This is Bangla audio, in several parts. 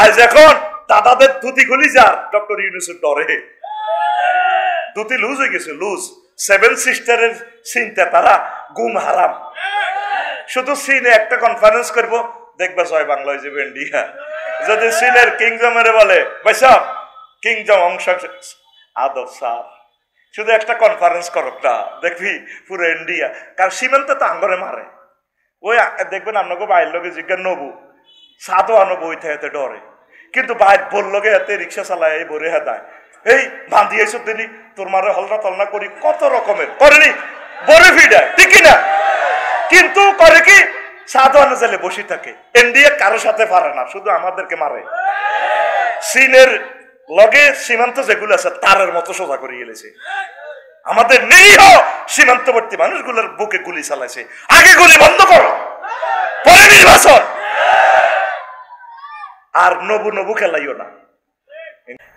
আজ এখন দাদাদের ধুতি খুলি যার ডক্টর ইউনূসের ডরে ধুতি লুজ হয়ে গেছে, লুজ। সেভেন সিস্টারের চিন্তা তারা গুম হারাম। শুধু চীনে একটা কনফারেন্স করবো, দেখবে জয় বাংলা হয়ে যাবে ইন্ডিয়া। যদি চীনের কিংজমের বলে বৈশাখ কিংজম অংশ আদব স্যার, শুধু একটা কনফারেন্স করক না, দেখবি পুরো ইন্ডিয়া। কারণ সীমান্তে তো আঙ্গরে মারে। ওই দেখবেন আপনাকে বাইরের লোকে জিজ্ঞাসা নবু সাদও আনো বই থেকে ডরে, কিন্তু বাইর বললোকে হাতে রিক্সা চালায় এই বরে হাতায় এই বাঁধি এসব দিনই তোর মারে হলনা তলনা করি কত রকমের করেনি বরে ফিডায়, ঠিক না? কিন্তু করে কি সাদও আনো চাইলে বসে থাকে। ইন্ডিয়া কারোর সাথে পারে না, শুধু আমাদেরকে মারে। চীনের লগে সীমান্ত যেগুলো আছে তারের মতো সোজা করে গেলেছে। আমাদের নিরীহ সীমান্তবর্তী মানুষগুলোর বুকে গুলি চালাইছে। আগে গুলি বন্ধ করো, পরে নির্বাচন। আর নবু নবু খেলাইও না।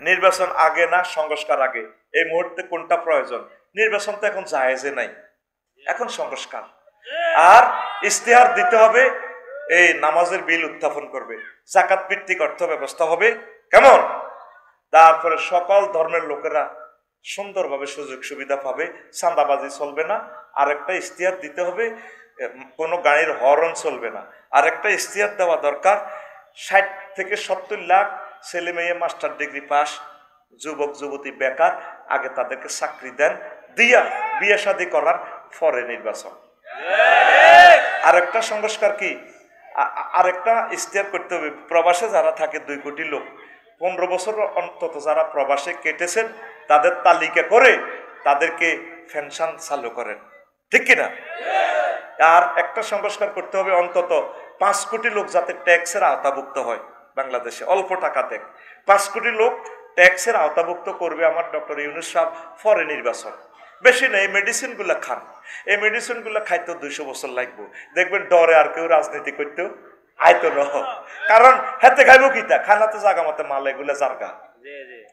নির্বাচন আগে না সংস্কার আগে? এই মুহূর্তে কোনটা প্রয়োজন? নির্বাচন তো এখন জায়েজে নাই, এখন সংস্কার। আর ইস্তেহার দিতে হবে, এই নামাজের বিল উত্থাপন করবে, জাকাত ভিত্তিক অর্থ ব্যবস্থা হবে, কেমন? তারপরে সকল ধর্মের লোকেরা সুন্দরভাবে সুযোগ সুবিধা পাবে, চাঁদাবাজি চলবে না। আরেকটা ইস্তেহার দিতে হবে, কোনো গাড়ির হর্ন চলবে না। আরেকটা ইস্তেহার দেওয়া দরকার, 60 থেকে 70 লাখ ছেলে মেয়ে মাস্টার ডিগ্রি পাস, যুবক যুবতী বেকার, আগে তাদেরকে চাকরি দেন, দিয়া বিয়ে শাদী করার পরে নির্বাচন। আরেকটা সংস্কার কি, আরেকটা ইস্তেহার করতে হবে, প্রবাসে যারা থাকে 2 কোটি লোক, 15 বছর অন্তত যারা প্রবাসে কেটেছেন তাদের তালিকা করে তাদেরকে পেনশন চালু করেন, ঠিক কিনা? আর একটা সংস্কার করতে হবে, অন্তত 5 কোটি লোক যাতে ট্যাক্সের আওতাভুক্ত হয় বাংলাদেশে, অল্প টাকা দেখ 5 কোটি লোক ট্যাক্সের আওতাভুক্ত করবে আমার ডক্টর ইউনূস সাহেব পরে নির্বাচন। বেশি নেই, মেডিসিন গুলা খান, এই মেডিসিন গুলা খাইতেও 200 বছর লাগবে। দেখবেন ডরে আর কেউ রাজনীতি করতেও আইতো না, কারণ হাতে খাইব কিতা, খানা তো জাগা মতো মাল, এগুলা জারগা,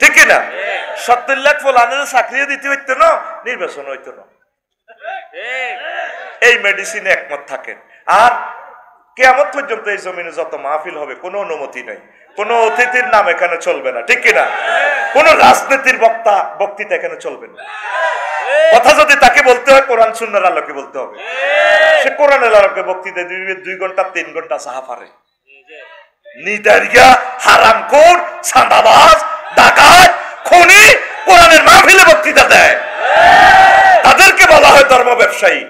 ঠিক না? 70 লাখ ফলানের চাকরি দিতে হইতো না, নির্বাচন হইতো না। এই মেডিসিনে একমত থাকেন। আর কিয়ামত পর্যন্ত এই জমিনে যত মাহফিল হবে কোনো অনুমতি নাই, কোনো অতিথির নাম এখানে চলবে না, ঠিক কিনা? কোন রাজনীতির বক্তৃতা এখানে চলবে না। কথা যদি তাকে বলতে হয় কোরআন সুন্নাহর আলোকে বলতে হবে, সে কোরআনের আলোকে বক্তৃতা দিবে। 2 ঘন্টা 3 ঘন্টা সাহা পারে। নিদারিয়া হারামখোর, চাঁদাবাজ, ডাকাত, খুনি কোরআনের মাহফিলে বক্তৃতা দেয়, তাদেরকে বলা হয় ধর্ম ব্যবসায়ী।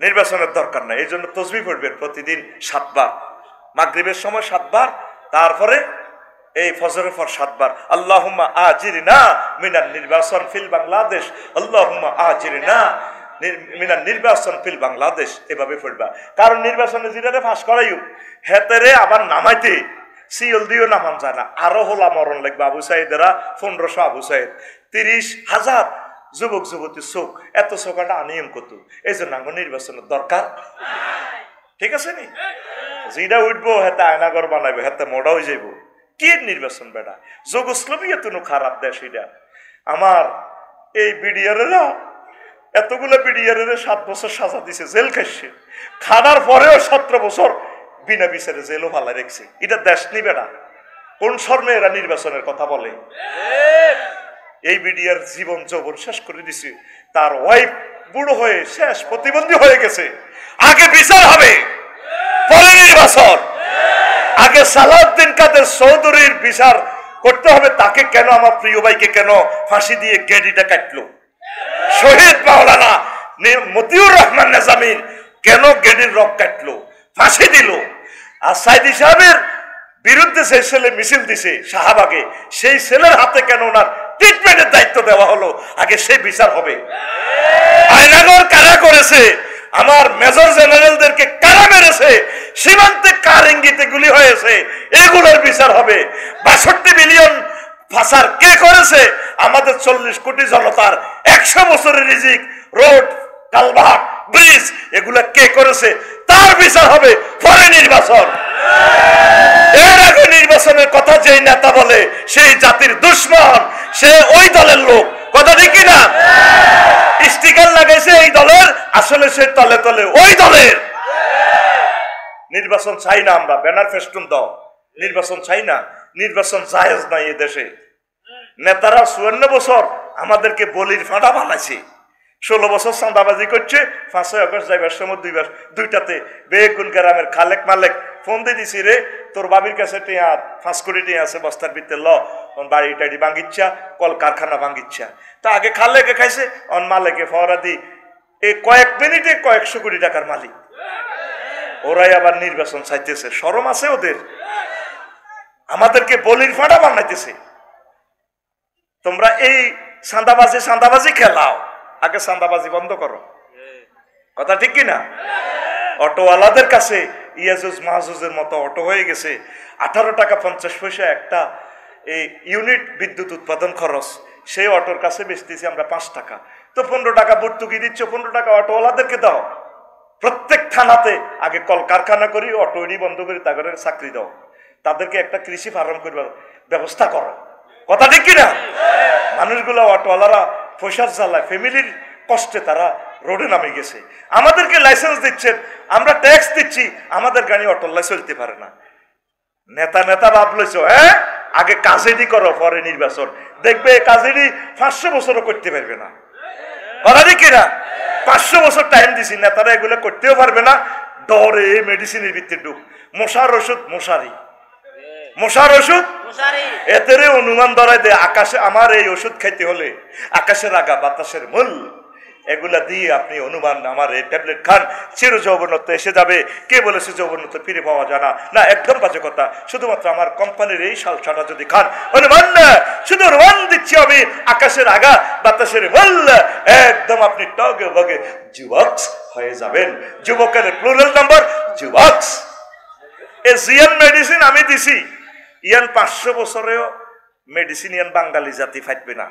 নির্বাচনের দরকার নাই, এই জন্য তসবিহ পড়বেন প্রতিদিন 7 বার, মাগরিবের সময় 7 বার, তারপরে এই ফজরের পর 7 বার আল্লাহুম্মা আজিরনা মিনান নির্বাচন ফিল বাংলাদেশ, আল্লাহুম্মা আজিরনা মিনান নির্বাচন ফিল বাংলাদেশ, এভাবে পড়বা। কারণ নির্বাচনে জিরারে ফাঁস করাইও হেতেরে আবার নামাইতে সিএল দিও নামান যায় না, আরো হলা মরণ লাগবে। আবু সাইদেরা 1500 আবু সাইদ, 30,000 যুবক যুবতী চোখ, এত চোখাটা আনিয়ম কত, এই জন্য আমার নির্বাচনের দরকার, ঠিক আছে নি? যেটা উঠবো হেতে আয়নাগর বানাইবে, হেতে মোড়া হয়ে যাইব। কি নির্বাচন বেটা, যোগস্লবী এত খারাপ দেশ এটা। আমার এই বিডিআরেরা এতগুলো বিডিআরের 7 বছর সাজা দিছে, জেল খাইছে, খানার পরেও 17 বছর বিনা বিচারে জেলও ভালো রেখছে। এটা দেশ নি বেটা, কোন শর্মে এরা নির্বাচনের কথা বলে? এই বিডিআর জীবন যৌবন শেষ করে দিছে, তার ওয়াইফ বুড়ো হয়ে শেষ, প্রতিবন্ধী হয়ে গেছে। আগে বিচার হবে, পরে নির্বাচন। আগে সালাউদ্দিন কাদের চৌধুরীর বিচার করতে হবে, তাকে কেন, আমার প্রিয় ভাইকে কেন ফাঁসি দিয়ে গেডিটা কাটলো? শহীদ মাওলানা মতিউর রহমান নিজামীর কেন গেডির রক কাটলো, ফাঁসি দিল? আর সাইদি সাহেবের বিরুদ্ধে সেই ছেলে মিছিল দিছে শাহবাগে, সেই ছেলের হাতে কেন ওনার ট্রিটমেন্টের দায়িত্ব দেওয়া হলো? আগে সেই বিচার হবে। আয়নাগর কারা করেছে, আমার মেজর জেনারেলদেরকে কারা মেরেছে, সীমান্তে কার ইঙ্গিতে গুলি হয়েছে, এগুলোর বিচার হবে। 62 বিলিয়ন পাচার কে করেছে? আমাদের 40 কোটি জনতার 100 বছরের রিজিক, রোড, কালভার্ট, ব্রিজ, এগুলা কে করেছে? তার বিচার হবে পরে নির্বাচন। এর আগে নির্বাচনের কথা যেই নেতা বলে সেই জাতির দুশ্মন, সে ওই দলের লোক, কথা ঠিক না? স্টিকার লাগাইছে এই দলের, আসলে সে তলে তলে ওই দলের। নির্বাচন চাই না, আমরা ব্যানার ফেস্টুন দাও, নির্বাচন চাই না, নির্বাচন জায়েজ নাই এ দেশে। নেতারা 54 বছর আমাদেরকে বলির ফাঁড়া বানাইছে, 16 বছর চাঁদাবাজি করছে, 5ই আগস্ট যাইবার সময় দুইটাতে বেগুন গ্রামের খালেক মালেক ফোন দিয়ে দিছি, রে তোর বাবির কাছে টিয়া 5 কোটি টিয়া আছে বস্তার ভিতরে, ল বাড়ি টাড়ি ভাঙ্গিচ্ছা, কল কারখানা ভাঙ্গিচ্ছা। তা আগে খালেকে খাইছে, অন মালেকে ফওয়ারা দি, এই কয়েক মিনিটে কয়েকশো কোটি টাকার মালিক। ওরাই আবার নির্বাচন চাইতেছে, শরম আছে ওদের? আমাদেরকে বলির ফাঁড়া বানাইতেছে। তোমরা এই চাঁদাবাজি খেলাও, আগে চাঁদাবাজি বন্ধ করো, কথা ঠিক কিনা? অটোওয়ালাদের কাছে ইয়াজুজ মাহজুজের মতো অটো হয়ে গেছে। 18 টাকা 50 পয়সা একটা এই ইউনিট বিদ্যুৎ উৎপাদন খরচ, সেই অটোর কাছে বেচতেছি আমরা 5 টাকা। তো 15 টাকা ভর্তুকি দিচ্ছ, 15 টাকা অটোওয়ালাদেরকে দাও। প্রত্যেক থানাতে আগে কল কারখানা করি, অটোই বন্ধ করি, তাদের চাকরি দাও, তাদেরকে একটা কৃষি ফার্ম করবার ব্যবস্থা করো, কথা ঠিক কিনা? মানুষগুলো অটোওয়ালারা পয়সার জ্বালায়, ফ্যামিলির কষ্টে তারা রোডে নামে গেছে। আমাদেরকে লাইসেন্স দিচ্ছেন, আমরা ট্যাক্স দিচ্ছি, আমাদের গাড়ি অটোল্লায় চলতে পারে না। নেতা ভাবলেছ, হ্যাঁ আগে কাজেরই করো, পরে নির্বাচন দেখবে। কাজেরই 500 বছরও করতে পারবে না, কথা ঠিক কিনা? 500 বছর টাইম দিছি, নেতারা এগুলো করতেও পারবে না। ডরে মেডিসিনের ভিত্তি ডুব, মশার ওষুধ মশার ওষুধ এতেরে অনুমান ধরায় দে, আকাশে আমার এই ওষুধ খাইতে হলে আকাশের আগা বাতাসের মূল, এগুলা দিয়ে আপনি অনুমান আমার এই ট্যাবলেট খান, চির যৌবনত্ব এসে যাবে। কে বলেছে যৌবনত্ব ফিরে পাওয়া যায় না? না, একদম বাজে কথা। শুধুমাত্র আমার কোম্পানির এই সালসাটা যদি খান, অনুমান না, শুধু অনুমান দিচ্ছি আমি, আকাশের আগা বাতাসের মূল, একদম আপনি টগে বগে যুবক হয়ে যাবেন। যুবকের প্লুরাল নাম্বার যুবক। এই জিয়ান মেডিসিন আমি দিছি, ইয়ান 500 বছরেও মেডিসিন ইয়ান বাঙালি জাতি ফাইটবে না।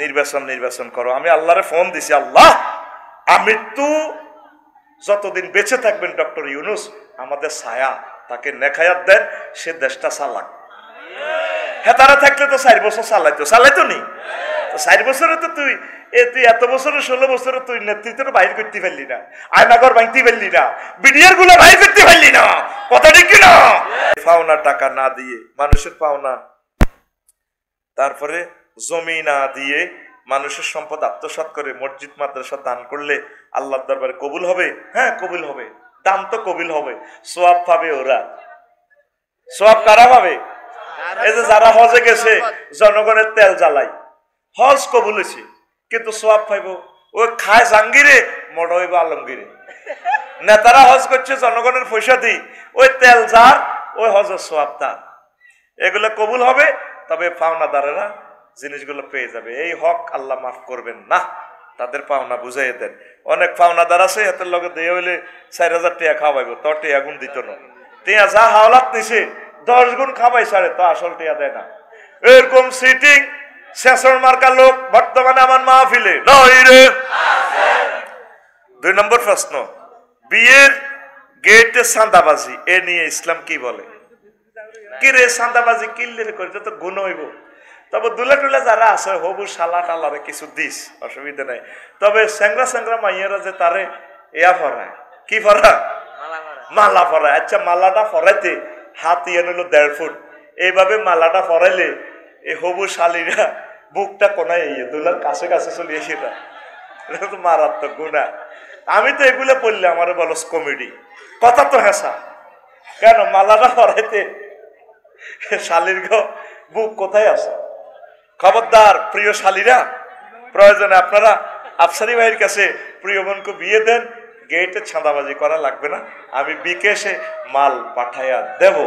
নির্বাচন করো। আমি আল্লাহরে ফোন দিছি, আল্লাহ আমৃত্যু যতদিন বেঁচে থাকবেন ডক্টর ইউনুস আমাদের ছায়া, তাকে নেখায়াত দেন, সে দেশটা চালাক। হ্যাঁ, তারা থাকলে তো 4 বছর চালাইতো নি। 4 বছরে তো তুই এত বছরে 16 বছরে তুই নেতৃত্ব বাইর করতে পারলি না, আয়নাগর ভাঙতে পারলি না, বিডিআর গুলো বাইর করতে পারলি না, কথা ঠিক কিনা? পাওনা টাকা না দিয়ে মানুষের পাওনা, তারপরে জমি না দিয়ে মানুষের সম্পদ আত্মসাৎ করে মসজিদ মাদ্রাসা দান করলে আল্লাহর দরবারে কবুল হবে? হ্যাঁ কবুল হবে, দান তো কবুল হবে, সওয়াব পাবে ওরা। সওয়াব কারা পাবে? এই যে যারা হজে গেছে, জনগণের তেল জ্বালাই, হজ কবুল হয়েছে, কিন্তু সওয়াব পাইব ওই খায় জাঙ্গিরে, মনে হইব আলমগীরে। নেতারা হজ করছে জনগণের পয়সা দিই, ওই তেল যার, ওই হজের সওয়াব তার। এগুলো কবুল হবে, তবে পাওনাদারেরা জিনিসগুলো পেয়ে যাবে। এই হক আল্লাহ মাফ করবেন না, তাদের পাওনা বুঝাই দেন। অনেক পাওনাদার আছে, হাতের লগে দিয়ে হইলে 4000 টাকা খাওয়াইব, তো টাকা গুণ দিত না। টিয়া যা হাওলাত নিছে 10 গুণ খাওয়াই সারে, তো আসল টিয়া দেয় না। এরকম সিটিং শেষর মার্কা লোক বর্তমানে আমার মাহফিলে নয় রে। 2 নম্বর প্রশ্ন, বিয়ের গেটে চাঁদাবাজি, এ নিয়ে ইসলাম কি বলে? কি রে চাঁদাবাজি কিল্লের করে তো গুণ হইব। তবে দুলা টুলা যারা আছে, হবু শালা টালারে কিছু দিস, অসুবিধা নাই। তবে স্যাংরা মাইয়েরা যে তারে এয়া ফরায়, কি ফরায়? মালা ফরায়। আচ্ছা, মালাটা ফরাইতে হাত ইয়ে নিল 1.5 ফুট, এইভাবে মালাটা ফরাইলে এই হবু শালিরা বুকটা কোনায় দুলার কাছে চলে এসে, এটা তো মারাত্মক গুণা। আমি তো এগুলো পড়লে আমার বলো কমেডি, কথা তো হেসা। কেন মালাটা ফরাইতে শালির বুক কোথায় আছে? খবরদার প্রিয় শালীরা, প্রয়োজনে আপনারা আফসারি ভাইয়ের কাছে প্রিয় বোনকে বিয়ে দেন, গেটে ছাঁদাবাজি করা লাগবে না, আমি বিকেশে মাল পাঠাইয়া দেব।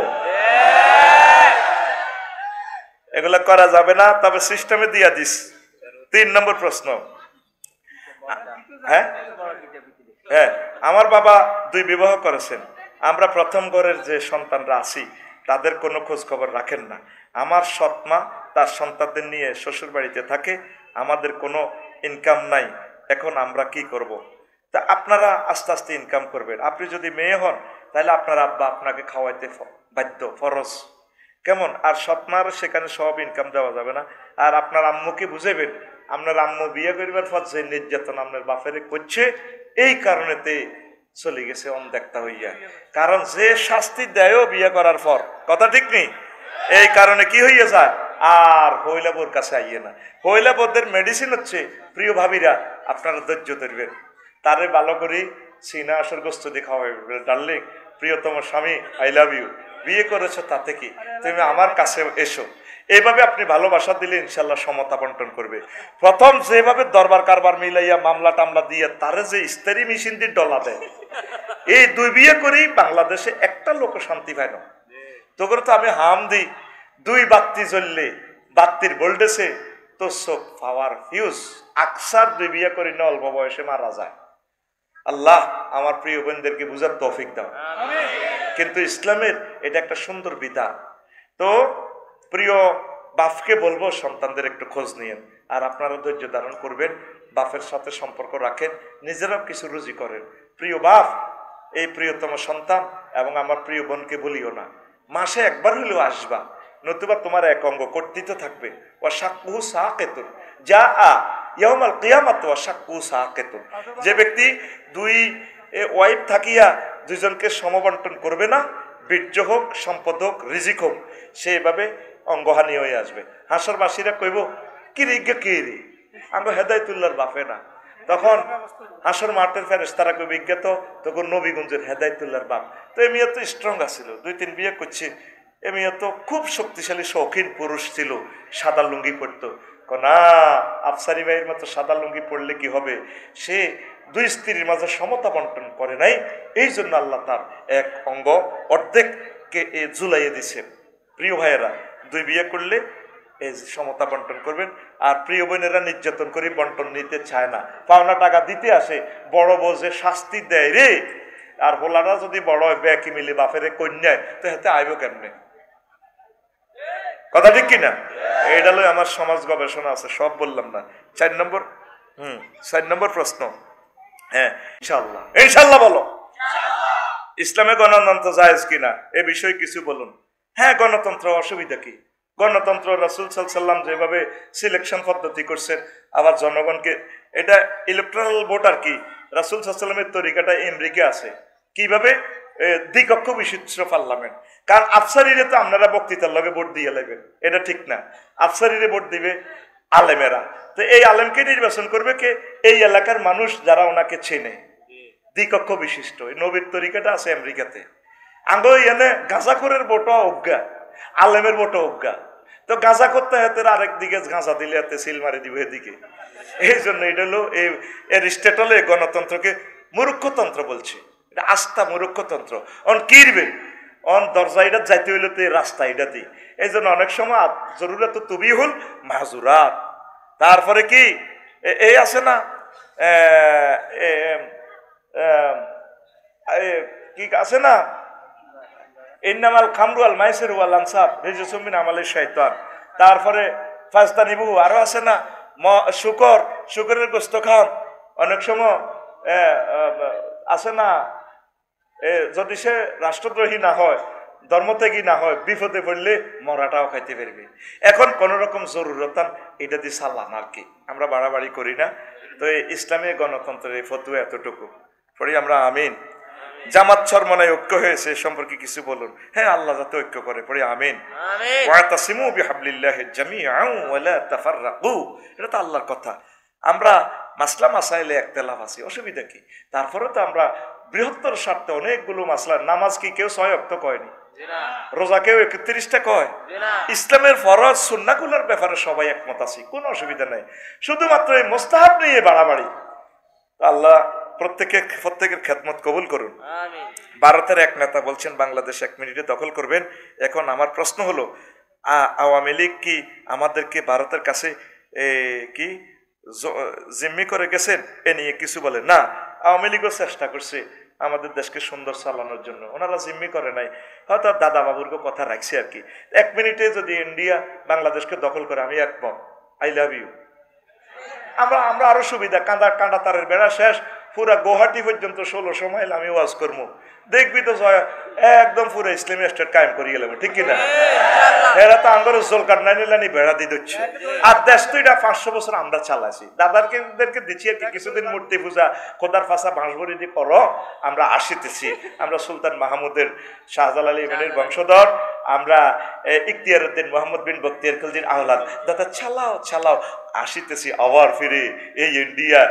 এগুলা করা যাবে না, তবে সিস্টেমে দিয়া দিস। 3 নম্বর প্রশ্ন, হ্যাঁ আমার বাবা 2 বিবাহ করেছেন। আমরা প্রথম ঘরের যে সন্তানরা আছি তাদের কোনো খোঁজ খবর রাখেন না। আমার সৎমা তার সন্তানদের নিয়ে শ্বশুর বাড়িতে থাকে, আমাদের কোনো ইনকাম নাই, এখন আমরা কি করব? তা আপনারা আস্তে আস্তে ইনকাম করবেন। আপনি যদি মেয়ে হন তাহলে আপনার আব্বা আপনাকে খাওয়াইতে বাধ্য, ফরজ। কেমন? আর সৎমার সেখানে সব ইনকাম দেওয়া যাবে না। আর আপনার আম্মুকে বুঝাইবেন, আপনার আম্মু বিয়ে করবার পর যে নির্যাতন আপনার বাপেরে করছে, এই কারণেতে চলে গেছে অনদেখতা হইয়া। কারণ যে শাস্তি দেয়ও বিয়ে করার পর, কথা ঠিক নেই, এই কারণে কি হইয়া যায়, আর হইলা বোর কাছে আইয়ে না। হইলা বোরদের মেডিসিন হচ্ছে, প্রিয় ভাবিরা আপনারা ধৈর্য ধরবেন, তারে ভালো করে সিনা আসর গোস্ত দিয়ে খাওয়াবে, ডার্লিং প্রিয়তম স্বামী আই লাভ ইউ, বিয়ে করেছো তাতে কি, তুমি আমার কাছে এসো। এইভাবে আপনি ভালোবাসা দিলে ইনশাল্লাহ সমতা বন্টন করবে। প্রথম যেভাবে দরবার কারবার মিলাইয়া মামলা টামলা দিয়ে তারে যে ইস্তারি মেশিন দিয়ে ডলা দেয়, এই দুই বিয়ে করেই বাংলাদেশে একটা লোক শান্তি পায় না। তোকে তো আমি হাম দিই, দুই বাত্তি জ্বললে বাত্তির ভোল্টেজে তো চোখ পাওয়ার ফিউজ, আকসার দুই বিয়ে করি না অল্প বয়সে মারা যায়। আল্লাহ আমার প্রিয় বোনদেরকে বুঝার তৌফিক দাও। কিন্তু ইসলামের এটা একটা সুন্দর বিধান। তো প্রিয় বাপকে বলবো সন্তানদের একটু খোঁজ নিয়েন, আর আপনারা ধৈর্য ধারণ করবেন, বাপের সাথে সম্পর্ক রাখেন, নিজেরাও কিছু রুজি করেন। প্রিয় বাপ, এই প্রিয়তম সন্তান এবং আমার প্রিয় বোনকে বলিও না, মাসে একবার হলেও আসবা, নতুবা তোমার এক অঙ্গ কর্তৃত্ব থাকবে। ও সাক্কুহু সাকেতুন যা আ ইয়াউমাল কিয়ামাত ওয়া সাক্কুহু সাকেতুন। যে ব্যক্তি দুই ওয়াইফ থাকিয়া দুইজনকে সমবন্টন করবে না, বীর্য হোক, সম্পদ হোক, রিজিক হোক, সেইভাবে অঙ্গহানি হয়ে আসবে। হাসরবাসীরা কইব কি রিজ্ঞ কে রে, আঙ্গ হেদায়তুল্লাহর বাপে না। তখন হাসর মাঠের ফেরেশতারা কইবে বিজ্ঞাত তখন নবীগঞ্জের হেদায়তুল্লাহর বাপ। তো এ মেয়ে তো স্ট্রং আছিল, 2-3 বিয়ে করছে, এ মেয়ে তো খুব শক্তিশালী শৌখিন পুরুষ ছিল, সাদা লুঙ্গি পরতো। না, আফসারি ভাইয়ের মতো সাদা লুঙ্গি পড়লে কি হবে, সে দুই স্ত্রীর মাঝে সমতা বন্টন করে নাই, এই জন্য আল্লাহ তার এক অঙ্গ অর্ধেককে ঝুলাইয়ে দিছে। প্রিয় ভাইয়েরা, দুই বিয়ে করলে এই সমতা বন্টন করবেন। আর প্রিয় বোনেরা নির্যাতন করে বন্টন নিতে চায় না, পাওনা টাকা দিতে আসে, বড় বউ যে শাস্তি দেয় রে, আর হোলারা যদি বড় হয় ব্যাকি মিলে বাপেরে কন্যায়, তো হাতে আইব কেমনে, কথা ঠিক কিনা? এইটা লই আমার সমাজ গবেষণা আছে, সব বললাম না। 4 নম্বর প্রশ্ন, হ্যাঁ ইনশাআল্লাহ, ইনশাআল্লাহ বলো, ইসলামে গণতন্ত্র জায়েজ কিনা এ বিষয়ে কিছু বলুন। হ্যাঁ, গণতন্ত্র, অসুবিধা কি? গণতন্ত্র রাসূল সাল্লাল্লাহু আলাইহি ওয়াসাল্লাম যেভাবে সিলেকশন পদ্ধতি করছেন, আবার জনগণকে, এটা ইলেকট্রাল ভোট আর কি, রাসূল সাল্লাল্লাহু আলাইহি ওয়াসাল্লামের তরিকাটা আমেরিকা আছে, কিভাবে দ্বিকক্ষ বিশিষ্ট পার্লামেন্ট। কারণ আফসারিরে তো আপনারা বক্তৃতার লগে ভোট দিয়ে লাগবেন, এটা ঠিক না। আফসারিরে ভোট দিবে আলেমেরা, তো এই আলেমকে নির্বাচন করবে কে? এই এলাকার মানুষ যারা ওনাকে চেনে, দ্বিকক্ষ বিশিষ্ট। এই নবীর তরিকাটা আছে আমেরিকাতে। আঙ্গো এনে গাঁজাখোরের ভোটও অজ্ঞা, আলেমের ভোটও অজ্ঞা। তো গাঁজা করতে হাতে আরেক দিকে গাঁজা দিলে হাতে সিল মারি দিব এদিকে। এই জন্য এটা হলো এই এরিস্টটলে গণতন্ত্রকে মূর্খতন্ত্র বলছে, এটা আস্থা মূর্খতন্ত্র। অন কিরবে অন দরজা এটা যাইতে হইলে তো রাস্তা এটা দিই। এই জন্য অনেক সময় জরুরত তুবি হল মাহুরাত। তারপরে কি এই আছে না, কি আছে না, ইন্নামাল খামরু আল মাইসির ওয়াল আনসাব রিজসুম মিন আমালিশ শাইতান। তারপরে ফাজতানিবু, আরো আছে না শুকরের গোশত খান। অনেক সময় আছে না, যদি সে রাষ্ট্রদ্রোহী না হয়, ধর্মত্যাগী না হয়, বিপদে পড়লে মরাটাও খাইতে পারবে। এখন কোন রকম জরুরতান এটা দিয়ে সাল্লাম আর কি, আমরা বাড়াবাড়ি করি না। তো ইসলামী গণতন্ত্রের ফতুয়া এতটুকু পড়ি আমরা। আমিন। জামাত চরমনায় ঐক্য হয়েছে সম্পর্কে কিছু বলুন। হ্যাঁ, আল্লাহ যাতে ঐক্য করে, পড়ি আমিন। ওয়াতাসিমু বিহাবলিল্লাহি জামিআন ওয়া লা তাফাররাকু, এটা তো আল্লাহর কথা। আমরা মাসলা মাসাইলে একতলাফ আছি, অসুবিধা কি? তারপরে তো আমরা বৃহত্তর স্বার্থে অনেকগুলো মাসলা, নামাজ কি কেউ 6 ওয়াক্ত কয়নি, রোজা কেউ 31টা কয়, ইসলামের ফরজ সুন্নাহগুলোর ব্যাপারে সবাই একমত আছি, কোনো অসুবিধা নাই। শুধুমাত্র এই মুস্তাহাব নিয়ে বাড়াবাড়ি। আল্লাহ প্রত্যেকের খেদমত কবুল করুন। ভারতের এক নেতা বলছেন বাংলাদেশ 1 মিনিটে দখল করবেন। এখন আমার প্রশ্ন হলো, আওয়ামী লীগ কি আমাদেরকে ভারতের কাছে কি জিম্মি করে গেছেন? এ নিয়ে কিছু বলেন না। আওয়ামী লীগও চেষ্টা করছে আমাদের দেশকে সুন্দর চালানোর জন্য, ওনারা জিম্মি করে নাই, হয়তো দাদা বাবুর কথা রাখছে আর কি। 1 মিনিটে যদি ইন্ডিয়া বাংলাদেশকে দখল করে, আমি একমত, আই লাভ ইউ। আমরা আরো সুবিধা, কাঁদা তারের বেড়া শেষ, পুরা গুয়াহাটি পর্যন্ত 1600 মাইল আমি ওয়াজ করবো, দেখবি তো একদম পুরো ইসলামী স্টেট কায়েম করে গেলাম, ঠিক কিনা? এরা তো আঙ্গর জলকার নাইনি বেড়া দিয়ে দিচ্ছে। আর দেশ তো এটা 500 বছর আমরা চালাইছি, দাদারকে দিচ্ছি আর কি, কিছুদিন মূর্তি পূজা খোদার ফাঁসা বাঁশবড়ি দিয়ে করো, আমরা আসিতেছি। আমরা সুলতান মাহমুদের শাহজালাল ইমানের বংশধর, আমরা ইখতিয়ারউদ্দিন মোহাম্মদ বিন বখতিয়ার খিলজির আওলাদ। দাদা চালাও চালাও, আসিতেছি আবার ফিরে এই ইন্ডিয়া।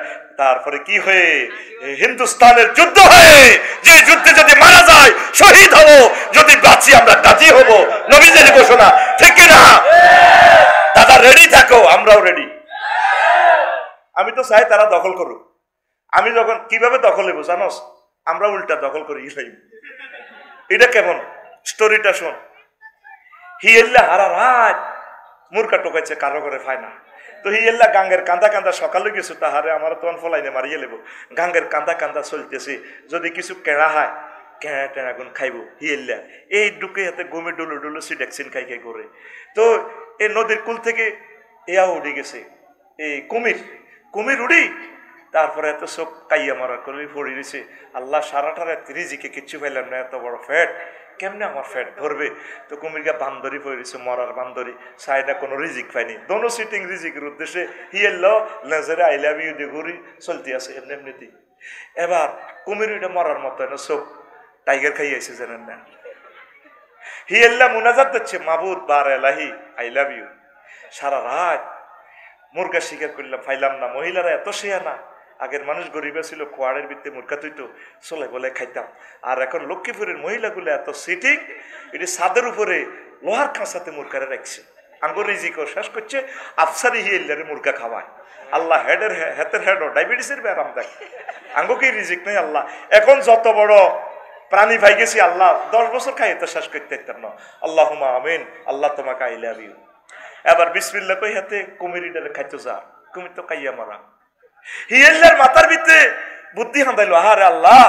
তারপরে কি হয়ে হিন্দুস্তানের যুদ্ধ হয়ে, যে যুদ্ধে যদি মারা যায় শহীদ হব, যদি বাঁচি আমরা গাজী হব, নবীজির ঘোষণা, ঠিক না? দাদা রেডি থাকো, আমরাও রেডি। আমি তো চাই তারা দখল করুক। আমি যখন কিভাবে দখল হইব জানোস? আমরা উল্টা দখল করি। এটা কেমন স্টোরিটা শোন। হিয়েল্লা হারা রাত মুরকা টোকাইছে, কারো করে ফায় না তো হিয়েল্লা গাঙ্গের কান্দা কান্দা সকালে কিছু তাহারে আমার তখন ফলাইনে মারিয়ে লেব। গাঙ্গের কান্দা কান্দা চলতেছে, যদি কিছু কেড়া হয় কেড়া টেড়া গুণ খাইব। হিয়েল্লা এই ডুকে হাতে গমে ডুলু ডুলু সিডেক্সিন খাই খাই করে। তো এই নদীর কুল থেকে এয়াও উঠে গেছে এই কুমির উড়ি। তারপরে এত চোখ কাইয়া মারা করে পড়ে দিছে। আল্লাহ সারাটার রিজিকে কিচ্ছু পাইলাম না, এত বড় ফ্যাট কেমনে আমার ফ্যাট ধরবে? তো কুমিরকে বান্দরি পড়েছে, মরার বান্দরি, সাইডা কোনো রিজিক পাইনি। দোনো সিটিং রিজিকের উদ্দেশ্যে হিয়েল লেজারে আই লাভ ইউ দিয়ে ঘুরি চলতে আছে এমনি এমনিতেই। এবার কুমির ওইটা মরার মতো না, চোখ টাইগার খাইয়াছে জানেন না। হিয়েল্লা মুনাজাত দিচ্ছে, মাবুদ বার এলাহি আই লাভ ইউ। সারা রাত মুরগা শিকার করলাম, ফাইলাম না। মহিলারা এত শেয়া না, আগের মানুষ গরিব ছিল, খোয়াড়ের ভিত্তি মুরগা তুইতো চলে বলে খাইতাম। আর এখন লক্ষ্মীপুরের মহিলাগুলো এত সিটিং, এটি ছাদের উপরে লোহার খাঁচাতে মুরগারে রাখছে। আঙ্গুর রিজিকও শেষ করছে, আফসারি হিয়েল্লারে মুরগা খাওয়ায়। আল্লাহ হেতের হেডও ডায়াবেটিসের ব্যারাম দেখ, আঙ্গুকেই রিজিক নেই আল্লাহ। এখন যত বড় প্রাণী পাই গেছি আল্লাহ, 10 বছর খাই তো শেষ করতে পারতাম না। আল্লাহুম্মা আমিন, আল্লাহ তোমাকে আই লাভ ইউ। এবার বিসমিল্লাহ কই হাতে কুমিরিটারে খাইতো যা, কুমির তো কাইয়া মারা। হিয়েল্লার মাথার ভিতরে বুদ্ধি হাঁদাইলো, আরে আল্লাহ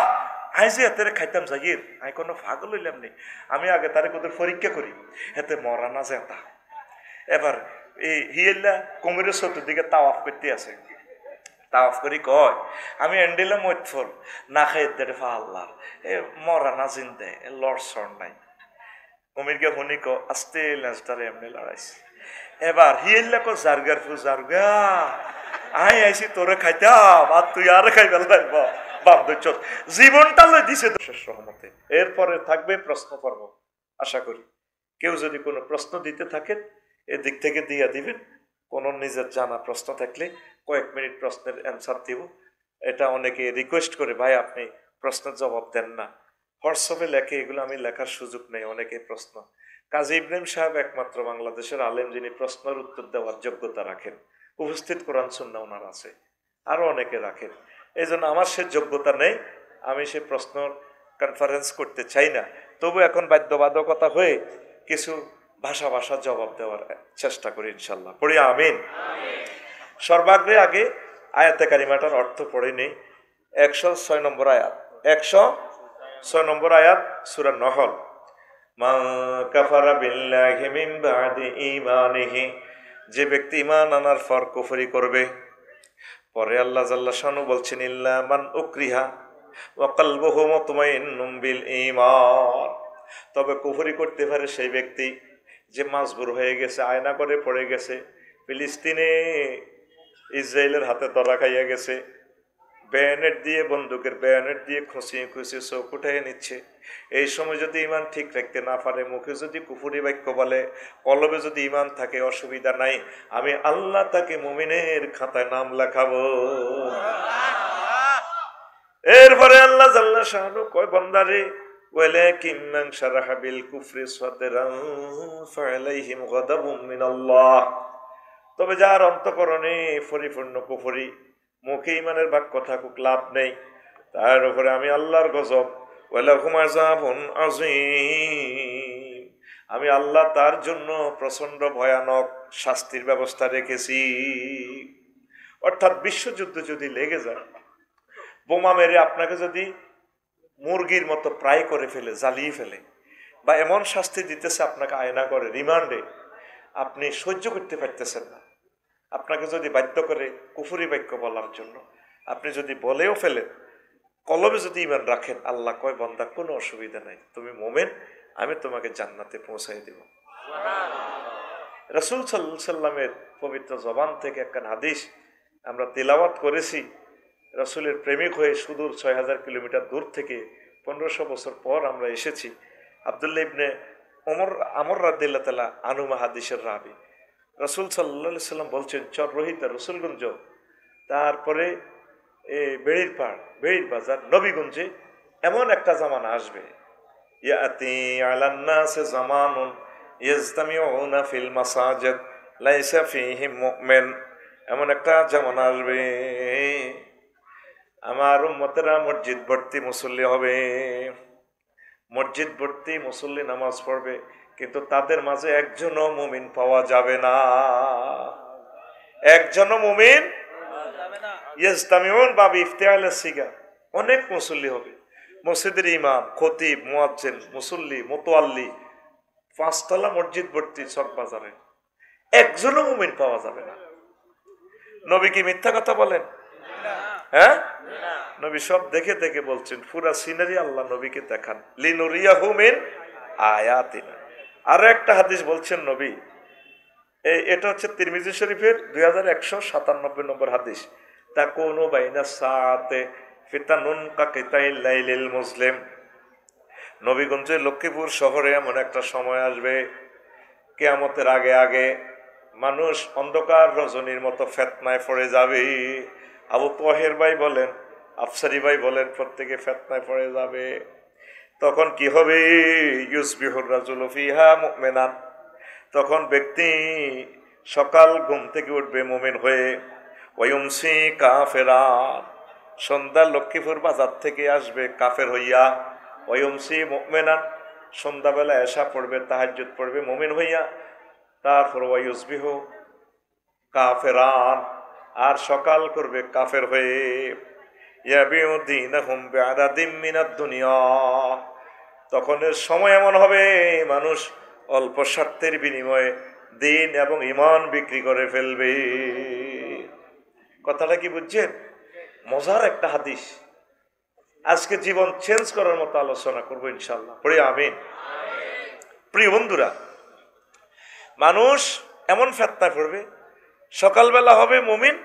আই যে হাতে খাইতাম জাগির, আমি কোনো পাগল হইলাম নি, আমি আগে তারে কোথাও পরীক্ষা করি, হাতে মরা না যেতা। এবার এই হিয়েল্লা কুমিরের চতুর্দিকে তাওয়াফ করতে আছে। তাওয়াফ করি কয়, আমি এন্ডিলাম মৈতফল না খাই দেড় ফা আল্লাহ, এ মরা না জিন্দে লড়সড় নাই। কুমিরকে শুনি ক আস্তে লেজটারে এমনি লড়াইছে। এবার হিয়েল্লা কো জারগার ফু জারগা, আই আইসি তোরে খাইতাম আর তুই আর খাই বেলাইব বান্ধব। জীবনটা লই দিছে শেষ রহমতে। এরপরে থাকবে প্রশ্ন পর্ব। আশা করি কেউ যদি কোনো প্রশ্ন দিতে থাকেন এদিক থেকে দিয়ে দিবেন। কোনো নিজের জানা প্রশ্ন থাকলে কয়েক মিনিট প্রশ্নের অ্যান্সার দিব। এটা অনেকে রিকোয়েস্ট করে, ভাই আপনি প্রশ্নের জবাব দেন না, হোয়াটসঅ্যাপে লেখে, এগুলো আমি লেখার সুযোগ নেই। অনেকে প্রশ্ন, কাজী ইব্রাহিম সাহেব একমাত্র বাংলাদেশের আলেম যিনি প্রশ্নের উত্তর দেওয়ার যোগ্যতা রাখেন, উপস্থিত কোরআন সুন্নাহ ওনার আছে, আরো অনেকে রাখেন। এই জন্য আমার সে যোগ্যতা নেই, আমি সে প্রশ্ন কনফারেন্স করতে চাই না। তবু এখন বাধ্যবাধকতা হয়ে কিছু ভাষা জবাব দেওয়ার চেষ্টা করি ইনশাল্লাহ। পড়ি আমিন। সর্বাগ্রে আগে আয়াতে কারিমাটার অর্থ পড়ে নেই। 106 নম্বর আয়াত, 106 নম্বর আয়াত সূরা নহল। মা কাফারা বিল্লাহি মিন বাদি ঈমানিহি, যে ব্যক্তি ঈমান আনার পর কুফরি করবে। পরে আল্লাহ জাল্লা শানু বলছেন, ইল্লা মান উকরিহা ওয়া কলবুহু মুতমাইন্নুম বিল ঈমান, তবে কুফরি করতে পারে সেই ব্যক্তি যে মাজবুর হয়ে গেছে, আয়না করে পড়ে গেছে, ফিলিস্তিনে ইসরায়েলের হাতে ধরা খাইয়া গেছে, ব্যানেট দিয়ে, বন্দুকের ব্যানেট দিয়ে খুঁচিয়ে খুঁচিয়ে চোখ উঠাইয়ে নিচ্ছে। এই সময় যদি ইমান ঠিক রাখতে না পারে, মুখে যদি কুফরি বাক্য বলে, কলবে যদি ইমান থাকে, অসুবিধা নাই, আমি আল্লাহ তাকে মুমিনের খাতায় নাম লেখাবো। এরপরে আল্লাহ জাল্লা শানু কয়, বান্দারে ওয়ালাকিন মান শারাহা বিল কুফরি সাদরান ফালাইহিম গাদাবুম মিনাল্লাহ, তবে যার অন্তঃকরণে পরিপূর্ণ কুফরি, মুখে ইমানের বাক্য থাকুক লাভ নেই, তার উপরে আমি আল্লাহর গজব, ওয়ালাহুম আযাবুন আযীম, আমি আল্লাহ তার জন্য প্রচন্ড ভয়ানক শাস্তির ব্যবস্থা রেখেছি। অর্থাৎ বিশ্বযুদ্ধ যদি লেগে যায়, বোমা মেরে আপনাকে যদি মুরগির মতো প্রায় করে ফেলে, জ্বালিয়ে ফেলে, বা এমন শাস্তি দিতেছে আপনাকে আয়না করে রিমান্ডে, আপনি সহ্য করতে পারতেছেন না, আপনাকে যদি বাধ্য করে কুফরি বাক্য বলার জন্য, আপনি যদি বলেও ফেলেন, কলবে যদি ঈমান রাখেন, আল্লাহ কয় বান্দা কোনো অসুবিধা নাই, তুমি মোমেন, আমি তোমাকে জান্নাতে পৌঁছাই দেব। রাসূল সাল্লাল্লাহু আলাইহি সাল্লামের পবিত্র জবান থেকে একটা হাদিস আমরা তেলাওয়াত করেছি। রাসূলের প্রেমিক হয়ে সুদূর ৬০০০ কিলোমিটার দূর থেকে ১৫০০ বছর পর আমরা এসেছি। আব্দুল্লাহ ইবনে আমর রাদিয়াল্লাহু তাআলা আনহু হাদিসের রাবি। রাসূল সাল্লাল্লাহু আলাইহি সাল্লাম বলছেন, চর রোহিত রসুলগঞ্জ, তারপরে বেড়ির বাজার নবীগঞ্জে এমন একটা জামানা আসবে, ইয়াতি আলান নাসি জামানুন ইয়াজতামিউনা ফিল মাসাজিদ লাইসা ফীহিম মুমিন। এমন একটা জামানা আসবে, আমার উম্মতেরা মসজিদ ভর্তি মুসল্লি হবে, মসজিদ ভর্তি মুসল্লি নামাজ পড়বে, কিন্তু তাদের মাঝে একজনও মুমিন পাওয়া যাবে না, একজনও মুমিন। ইয়াজতামিউন বাবি ইফতিআল সিগা, অনেক মুসল্লি হবে, মসজিদের ইমাম, খতিব, মুয়াজ্জিন, মুসল্লি, মুতাওয়াল্লি, ৫ তলা মসজিদ ভর্তি চক বাজারে, একজনও মুমিন পাওয়া যাবে না। নবী কি মিথ্যা কথা বলেন? হ্যাঁ, নবী সব দেখে দেখে বলছেন, পুরা সিনারি আল্লাহ নবীকে দেখান, লিনুরিয়াহু মিন আয়াতিনা। আরো একটা হাদিস বলছেন নবী, এটা হচ্ছে তিরমিজি শরীফের 2197 নম্বর হাদিস, তাকুনু বাইনা সাআতে ফিতানুন কাকিতাইল লাইলিল মুসলিম। নবীগঞ্জের লক্ষ্মীপুর শহরে এমন একটা সময় আসবে, কিয়ামতের আগে আগে মানুষ অন্ধকার রজনীর মতো ফেতনায় পড়ে যাবে। আবু তাহের ভাই বলেন, আফসারি ভাই বলেন, প্রত্যেকে ফেতনায় পড়ে যাবে। তখন কি হবে? ইউসবিহুর রাজুলু ফিহা মুমিনান, তখন ব্যক্তি সকাল ঘুম থেকে উঠবে মুমিন হয়ে, ওয়ায়ুমসি কাফেরান, সন্ধ্যা লক্ষ্মীপুর বাজার থেকে আসবে কাফের হইয়া, ওয়ায়ুমসি মুমিনান, সন্ধ্যাবেলা এশা পড়বে, তাহাজ্জুদ পড়বে মুমিন হইয়া, তারপর ওয়ায়ুসবিহু কাফেরান, আর সকাল করবে কাফের হয়ে। ইয়াবিউ দীনাহুম বিআরাদিম মিনাদ দুনিয়া, তখন সময় এমন হবে মানুষ অল্প স্বার্থের বিনিময়ে দিন এবং ঈমান বিক্রি করে ফেলবে। কথাটা কি বুঝছেন? মজার একটা হাদিস। আজকে জীবন চেঞ্জ করার মতো আলোচনা করবো ইনশাআল্লাহ, পড়ি আমিন। প্রিয় বন্ধুরা, মানুষ এমন ফেতনায় পড়বে, সকালবেলা হবে মুমিন,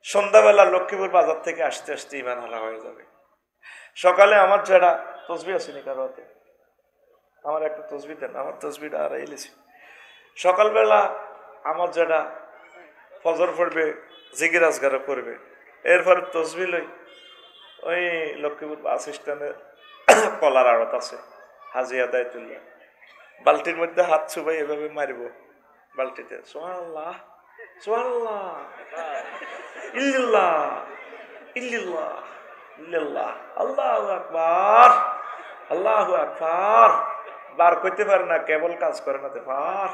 সন্ধ্যাবেলা লক্ষ্মীপুর বাজার থেকে আসতে আসতে ঈমান হারা হয়ে যাবে। সকালে আমার যারা তসবিহ আসেনি কারো হাতে, আমার একটা তসবিহ দেন, আমার তসবিহটা আর এলেছি। সকালবেলা আমার যারা ফজর পড়বে, জিকির আজগারও করবে, এরপরে তসবিহ লই ওই লক্ষ্মীপুর বাস স্ট্যান্ডে কলার আড়ত আছে, হাজি আদায় তুললে বালতির মধ্যে হাত ছুবাই এভাবে মারিব, বালতিতে সুবহানাল্লাহ সুবহানাল্লাহ ইল্লাল্লাহ ইল্লাল্লাহ ইল্লাল্লাহ আল্লাহু আকবার আল্লাহু আকবার, বার করতে পারে না, কেবল কাজ করে না, পার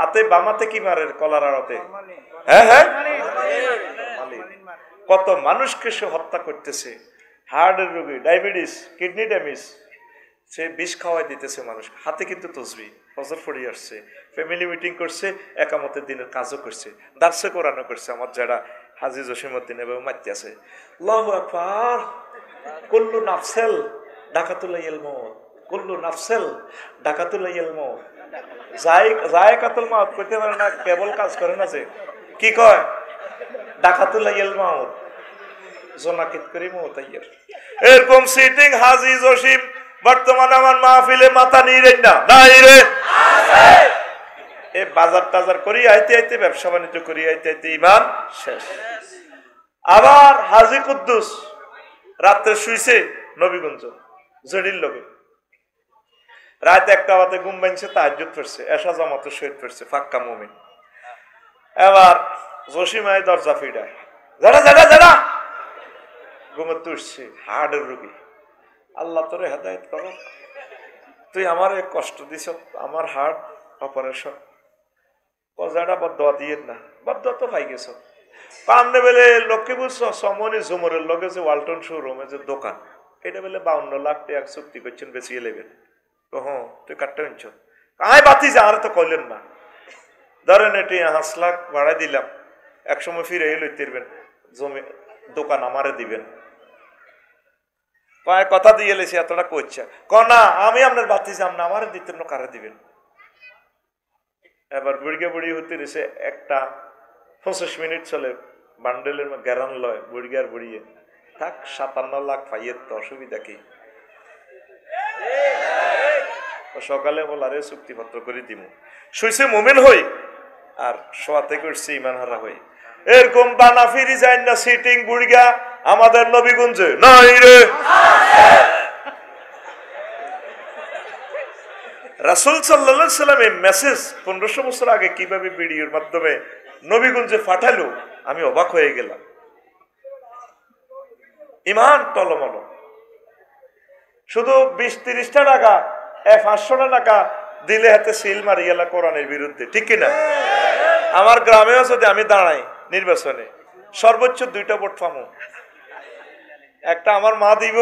আতে বামাতে কি মারে কলার আড়তে। হ্যাঁ হ্যাঁ, কত মানুষকে সে হত্যা করতেছে, হার্টের রোগী, ডায়াবেটিস, কিডনি ড্যামেজ, সে বিষ খাওয়াই দিতেছে মানুষ হাতে, কিন্তু তসবিহ ফজর পড়ে আসছে, ফ্যামিলি মিটিং করছে, একামতের দিনের কাজও করছে, দার্সে কোরআনও করছে। আমার যারা হাজী জসিমউদ্দিন এভাবে মারতে আছে, আল্লাহু আকবার, কুল্লু নাফসেল ডাকাতুল মউত, কুল্লু নাফসেল ডাকাতুল মউত, যায়কাতুল মাউত করতে পারে না, কেবল কাজ করে না, যে কি কয় ডাকাতুল মাউত, জোনাকিত করি মউতাইয়ের। এরকম সিটিং হাজী জসিম বর্তমানে আমার মাহফিলে মাথা নিয়ে না নাই রে, এই বাজার টাজার করি আইতে আইতে, ব্যবসা বাণিজ্য করি আইতে আইতে ঈমান শেষ। আবার হাজী কুদ্দুস রাত্রে শুইছে নবীগঞ্জ জড়ির লগে, রাত 1টা বাজে ঘুম ভাঙছে, তাহাজ্জুদ পড়ছে, এশা জামাতে শহীদ পড়ছে, ফাক্কা মুমিন। এবার জসিমাই দরজা ফিডায়, যারা যারা যারা ঘুমে তুলছে, হার্টের রোগী, আল্লাহ তোরে হেদায়েত করো, তুই আমার কষ্ট দিছ, আমার হার্ট অপারেশন, কজাটা বদদোয়া দিয়ে না, বদদোয়া তো পাই গেছ। পান্নে বেলে লক্ষ্মীপুর সমনি ঝুমরের লগে যে ওয়ালটন শোরুমে যে দোকান, এটা বেলে 52 লাখ টাকা চুক্তি করছেন বেশি লেবেন। হ্যাঁ, তুই কাটতে আনছ, কাই বাতি যা, আর তো কইলেন না, ধরেন এটি 5 লাখ ভাড়া দিলাম, একসময় ফিরে লইতে পারবেন, জমি দোকান আমারে দিবেন, কয় কথা দিয়ে এলেছি এতটা করছে না আমি আপনার বাতি যাম না, আমার দিতে কারে দিবেন। এবার বুড়িয়া বুড়ি হতে রয়েছে একটা 25 মিনিট চলে, বান্ডেলের গ্যারান লয় বুড়িয়ার বুড়িয়ে থাক 57 লাখ পাইয়ের তো অসুবিধা কি। সকালে বলারে চুক্তিপত্র করে দিব, শুইছে মোমেন হই আর শোয়াতে করছে ইমান হারা হই। এরকম বানা ফিরি যায় না সিটিং বুড়িয়া আমাদের নবীগঞ্জে নাই রে। রাসূল সাল্লাল্লাহু আলাইহি সাল্লাম এই মেসেজ 1500 বছর আগে কিভাবে ভিডিওর মাধ্যমে নবীগঞ্জে পাঠালো, আমি অবাক হয়ে গেলাম। ইমান টলমল, শুধু 20-30টা টাকা 500 টাকা দিলে হাতে সিল মারি গেল কোরআনের বিরুদ্ধে, ঠিক কিনা? আমার গ্রামেও যদি আমি দাঁড়াই নির্বাচনে সর্বোচ্চ 2টা ভোট পাবো, একটা আমার মা দিব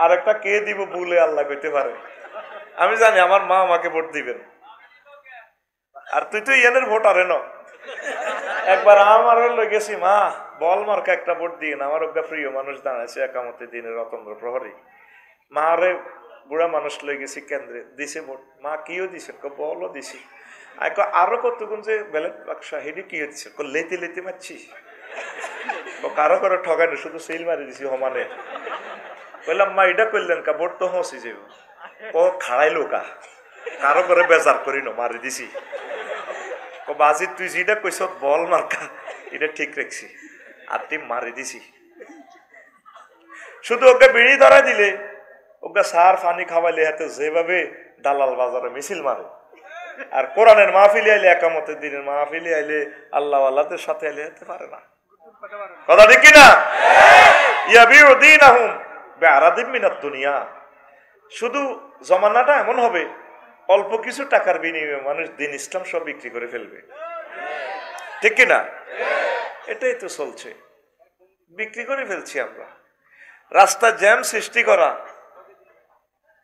আর একটা কে দিব বলে আল্লাহ কইতে পারে। আমি জানি আমার মা আমাকে ভোট দিবেন, আর তুই তো ইয়ানের ভোট আরে ন। একবার আমার গেছি মা বল মার্কা একটা ভোট দিয়ে না, আমার ওগা প্রিয় মানুষ দাঁড়াইছে একামতে দিনের রতন্দ্র প্রহরী, মা রে বুড়া মানুষ লয়ে গেছি কেন্দ্রে দিছে ভোট। মা কিও দিছে? বলও দিছি। আরো কতক্ষণ যে ব্যালট বাক্স হেডি কি হচ্ছে লেতে লেতে মারছি, কারো কারো ঠগানো শুধু সিল মারি দিছি সমানে। বললাম মা এটা করলেন কা ভোট তো হসি যাব ও খাড়াইলো কা, কারো করে বেজার করি না মারি দিছি। বাজি তুই যেটা কইস বল মার্কা এটা ঠিক রাখছি আর তুই মারি দিছি। শুধু ওকে বিড়ি ধরা দিলে ওকে সার ফানি খাওয়াইলে হাতে যেভাবে দালাল বাজারে মিছিল মারে, আর কোরআনের মাহফিলে আইলে একামতের দিনের মাহফিলে আইলে আল্লাহ আল্লাহদের সাথে আইলে হতে পারে না। কথা ঠিক কিনা? ইয়াবিউ দীনাহুম বিআরাদিন মিনাদ দুনিয়া। শুধু জমানাটা এমন হবে অল্প কিছু টাকার বিনিময়ে মানুষ দিন ইসলাম সব বিক্রি করে ফেলবে, ঠিক কিনা? এটাই তো চলছে, বিক্রি করে ফেলছি আমরা। রাস্তা জ্যাম সৃষ্টি করা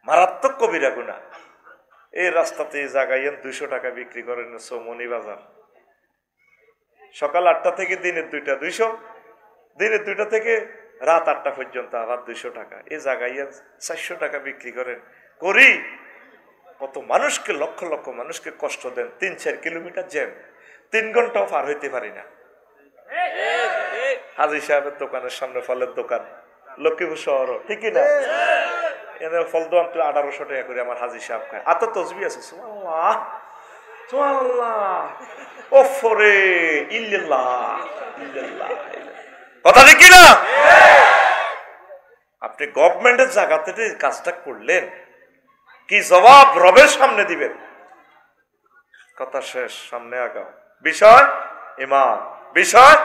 মারাত্মক কবিরা গুনাহ। এই রাস্তাতে জাগাইয়েন 200 টাকা বিক্রি করেন চৌমনি বাজার, সকাল 8টা থেকে দিনের 2টা 200, দিনের 2টা থেকে রাত 8টা পর্যন্ত আবার 200 টাকা। এই জাগাইয়েন 400 টাকা বিক্রি করেন। করি কত মানুষকে, লক্ষ লক্ষ মানুষকে কষ্ট দেন। 3-4 কিলোমিটার জ্যাম, 3 ঘন্টাও পার হইতে পারি না। হাজী সাহেবের দোকানের সামনে ফলের দোকান, লক্ষ্মীপুর শহর, ঠিক না? এনে ফল দোকান 1800 টাকা করে আমার হাজী সাহেব খায়। আত তসবি আছে সুবহানাল্লাহ সুবহানাল্লাহ ওফরে ইল্লাল্লাহ ইল্লাল্লাহ। কথা ঠিক কি না? আপনি গভর্নমেন্টের জায়গা থেকে কাজটা করলেন, কি জবাব রবের সামনে দিবেন? কথা শেষ, সামনে আগাও। বিষয় ইমান, বিষয়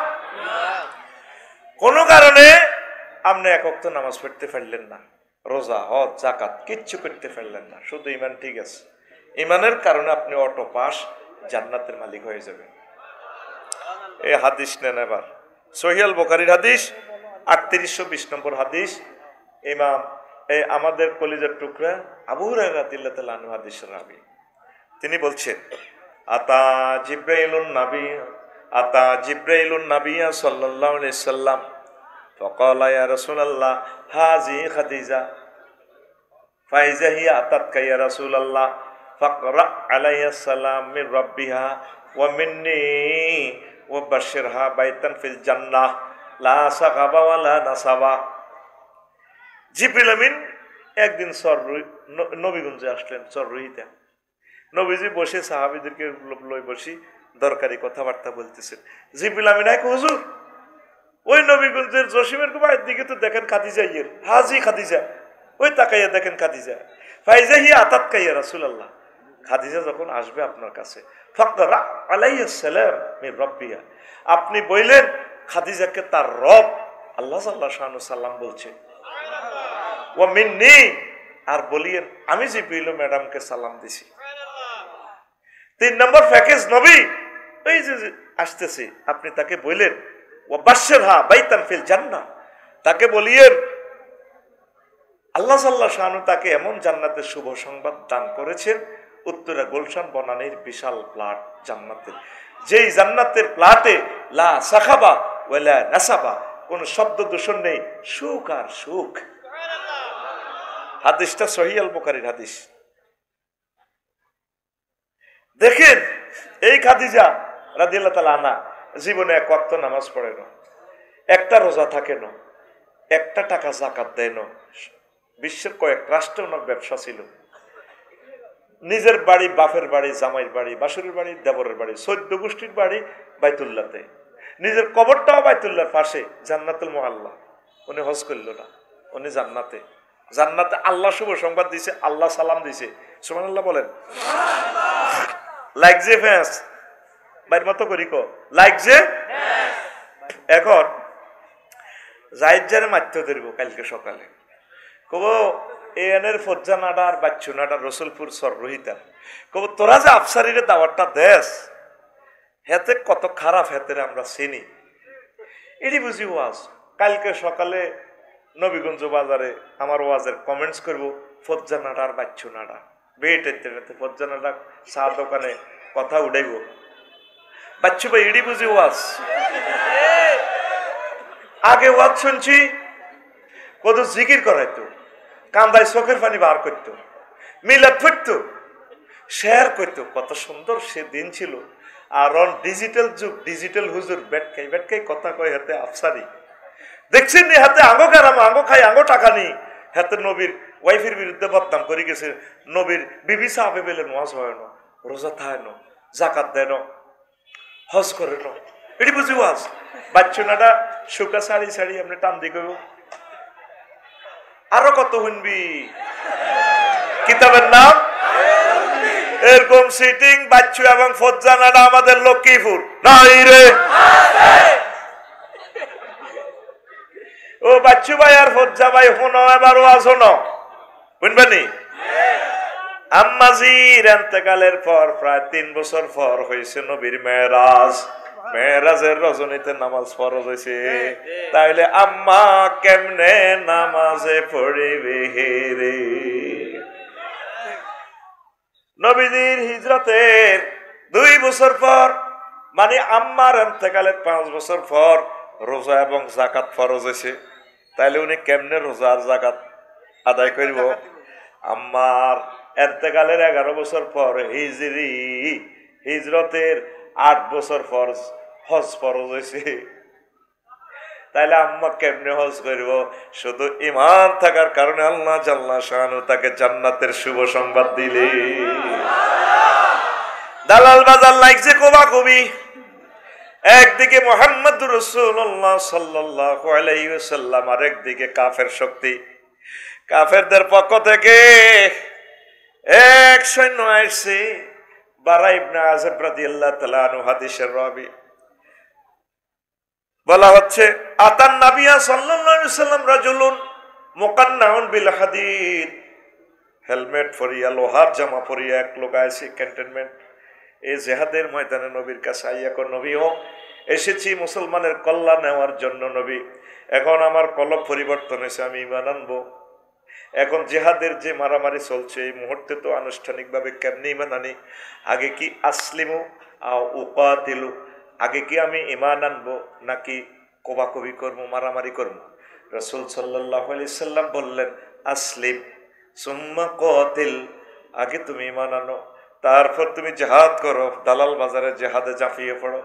কোন কারণে আপনি এক ওয়াক্ত নামাজ পড়তে পারলেন না, রোজা হজ যাকাত কিচ্ছু করতে পারলেন না, শুধু ইমান ঠিক আছে। ইমানের কারণে আপনি অটো পাস, জান্নাতের মালিক হয়ে যাবেন। এই হাদিস নেন এবার, সহিহ আল বুখারীর হাদিস 3820 নম্বর হাদিস। ইমাম এই আমাদের কলিজার টুকরা আবু হুরায়রা রাদিয়াল্লাহু তাআলা আনহু হাদিসের রাবী, তিনি বলছেন আতা জিব্রাইলুন নবী সাল্লাল্লাহু আলাইহি সাল্লাম ফাকালা ইয়া রাসূলুল্লাহ হাযি খাদিজা ফাইজা হিয়া আতাতকা ইয়া রাসূলুল্লাহ ফাকরা আলাইহিস সালাম মির রাব্বিহা ওয়া মিন্নি ওয়া বাশশিরহা বাইতান ফিল জান্নাহ লা সাগাবা ওয়া লা নাসাবা। জিবরিল আমিন একদিন নবীগঞ্জে আসলেন, চররুহিতে। নবীজি বসে সাহাবীদেরকে লই বসি দরকারি কথাবার্তা বলতেছেন। জিবরিল আমিন এক হুজুর ওই নবীগঞ্জের জসিমের বাড়ির দিকে তো দেখেন খাদিজা, ইয়ের হাজি খাদিজা, ওই তাকাইয়া দেখেন খাদিজা। ফাইজা হিয়া আতাতকা ইয়া রাসূলুল্লাহ, খাদিজা যখন আসবে আপনার কাছে, ফাকরা আলাইহিস সালাম মির রাব্বিহা, আপনি বললেন খাদিজাকে তার রব আল্লাহ সাল্লাল্লাহু আলাইহি সাল্লাম বলছে, ওয়া মিন্নি, আর বলিয়েন আমি জিবরিল ম্যাডামকে সালাম দিছি। 3 নম্বর প্যাকেজ নবী এই যে আসতেছে, আপনি তাকে বললেন ওয়া বাশশিরহা বাইতান ফিল জান্নাহ, তাকে বলিয়েন আল্লাহ সাল্লাল্লাহু আলাইহি ওয়াসাল্লাম তাকে এমন জান্নাতের শুভ সংবাদ দান করেছেন, উত্তরা গুলশান বনানীর বিশাল প্লাট জান্নাতের, যেই জান্নাতের প্লাটে লা সাখাবা ওয়ালা নাসাবা, কোন শব্দ দূষণ নেই, সুখ আর সুখ। হাদিসটা সহিহ আল বুখারীর হাদিস। দেখেন এই খাদিজা রাদিয়াল্লাহু তাআলা আনহা জীবনে এক ওয়াক্ত নামাজ পড়ে না, একটা রোজা থাকে না, একটা টাকা যাকাত দেয় না। বিশ্বের কয়েক রাষ্ট্রে ওনার ব্যবসা ছিল। নিজের বাড়ি, বাপের বাড়ি, জামাইয়ের বাড়ি, বাসুরের বাড়ি, দেবরের বাড়ি, 14 গোষ্ঠীর বাড়ি বাইতুল্লাহতে। নিজের কবরটাও বাইতুল্লাহর পাশে, জান্নাতুল মুআল্লা। উনি হজ করলো না, উনি জান্নাতে। জান্নাতে আল্লাহ শুভ সংবাদ দিছে, আল্লাহ সালাম দিছে। সুবহানাল্লাহ বলেন। লাইক যে ফ্যান্স বাইর মতো করি কো লাইক যে। এখন জাইজারে মারতে ধরব কালকে সকালে, কব এনের ফজ্জা নাডা আর বাচ্চু নাডা রসুলপুর সররোহিতা, কব তোরা যে আফসারিরে দাওয়াতটা দেশ হেতে কত খারাপ, হেতে আমরা চিনি। এটি বুঝি ওয়াজ। কালকে সকালে নবীগঞ্জ বাজারে আমার ওয়াজের কমেন্টস করব, ফজ্জা নাডা আর বাচ্চু নাডা বেটেতে ফজ্জা নাডা চা দোকানে কথা উঠাইব। বাচ্চু ভাই এটি বুঝি ওয়াজ। আগে ওয়াজ শুনছি কত জিকির করাইতো, কান্দায় চোখের পানি বার করতো, মিলাদ ফুটতো, শেয়ার করতো। কত সুন্দর সে দিন ছিল। আর অন ডিজিটাল যুগ, ডিজিটাল হুজুর বেটকাই বেটকাই কথা কয়, হাতে আফসারি দেখছেন নি, হাতে আঙ্গো গারাম, আঙ্গো খাই, আঙ্গো টাকা নি, হাতে নবীর ওয়াইফের বিরুদ্ধে বদনাম করে গেছে। নবীর বিবি সাহাবে পেলে ওয়াজ হয় না, রোজা থায় না, জাকাত দেয় না, হজ করে না। এটি বুঝি ওয়াজ। বাচ্চু নাডা শুকা শাড়ি শাড়ি আপনি টান দিয়ে কইব। আরো কত শুনবি কিতাবের নাম এরকম সিটিং বাচ্চু এবং ফজ্জা নাডা আমাদের লক্ষ্মীপুর নাই রে। ও বাচ্চু ভাই আর ফজ্জা ভাই শোনো, এবার ওয়াজ শোনো, শুনবেনি। আম্মাজির ইন্তেকালের পর প্রায় 3 বছর পর হয়েছে নবীর মেরাজ। মেরাজের রজনীতে নামাজ ফরজ হয়েছে। তাইলে আম্মা কেমনে নামাজে পড়িবে রে? নবীজির হিজরতের 2 বছর পর, মানে আম্মার ইন্তেকালের 5 বছর পর রোজা এবং যাকাত ফরজ হয়েছে। তাইলে উনি কেমনে রোজা আর যাকাত আদায় করব? আম্মার ইন্তেকালের 11 বছর পর হিজরতের 8 বছর পর হজ ফরজ হয়েছে। তাইলে আম্মা কেমনে হজ করব? শুধু ঈমান থাকার কারণে আল্লাহ জাল্লা শানু তাকে জান্নাতের শুভ সংবাদ দিলে। দালাল বাজার লাগছে কোবা কবি। একদিকে মুহাম্মদুর রাসূলুল্লাহ সাল্লাল্লাহু আলাইহি ওয়াসাল্লাম, আর একদিকে কাফের শক্তি। কাফেরদের পক্ষ থেকে এক সৈন্য আসছে, বারা ইবনে আযিব রাদিয়াল্লাহু তাআলা আনহু হাদিসের রাবী। বলা হচ্ছে আতান নাবিয়া সাল্লাল্লাহু আলাইহি ওয়াসাল্লাম রাজুলুন মুকান্নাউন বিল হাদিদ, হেলমেট পরিয়া, লোহার জামা পরিয়া এক লোক আছে ক্যান্টনমেন্ট। এই জিহাদের ময়দানে নবীর কাছে আইয়া কো, নবী ও এসেছি মুসলমানের কল্যাণ নেওয়ার জন্য নবী। এখন আমার কলব পরিবর্তন হয়েছে, আমি ঈমান আনবো। এখন জিহাদের যে মারামারি চলছে এই মুহূর্তে তো আনুষ্ঠানিকভাবে কেমনি ঈমান আনি? আগে কি আসলিমু আও উকাতিলু, আগে কি আমি ঈমান আনবো নাকি কোবাকবি করবো, মারামারি করবো? রাসূল সাল্লাল্লাহু আলাইহি সাল্লাম বললেন আসলিম সুম্মা কাতিল, আগে তুমি ঈমান আনো, তারপর তুমি জিহাদ করো। দালাল বাজারে জিহাদে ঝাঁপিয়ে পড়ো।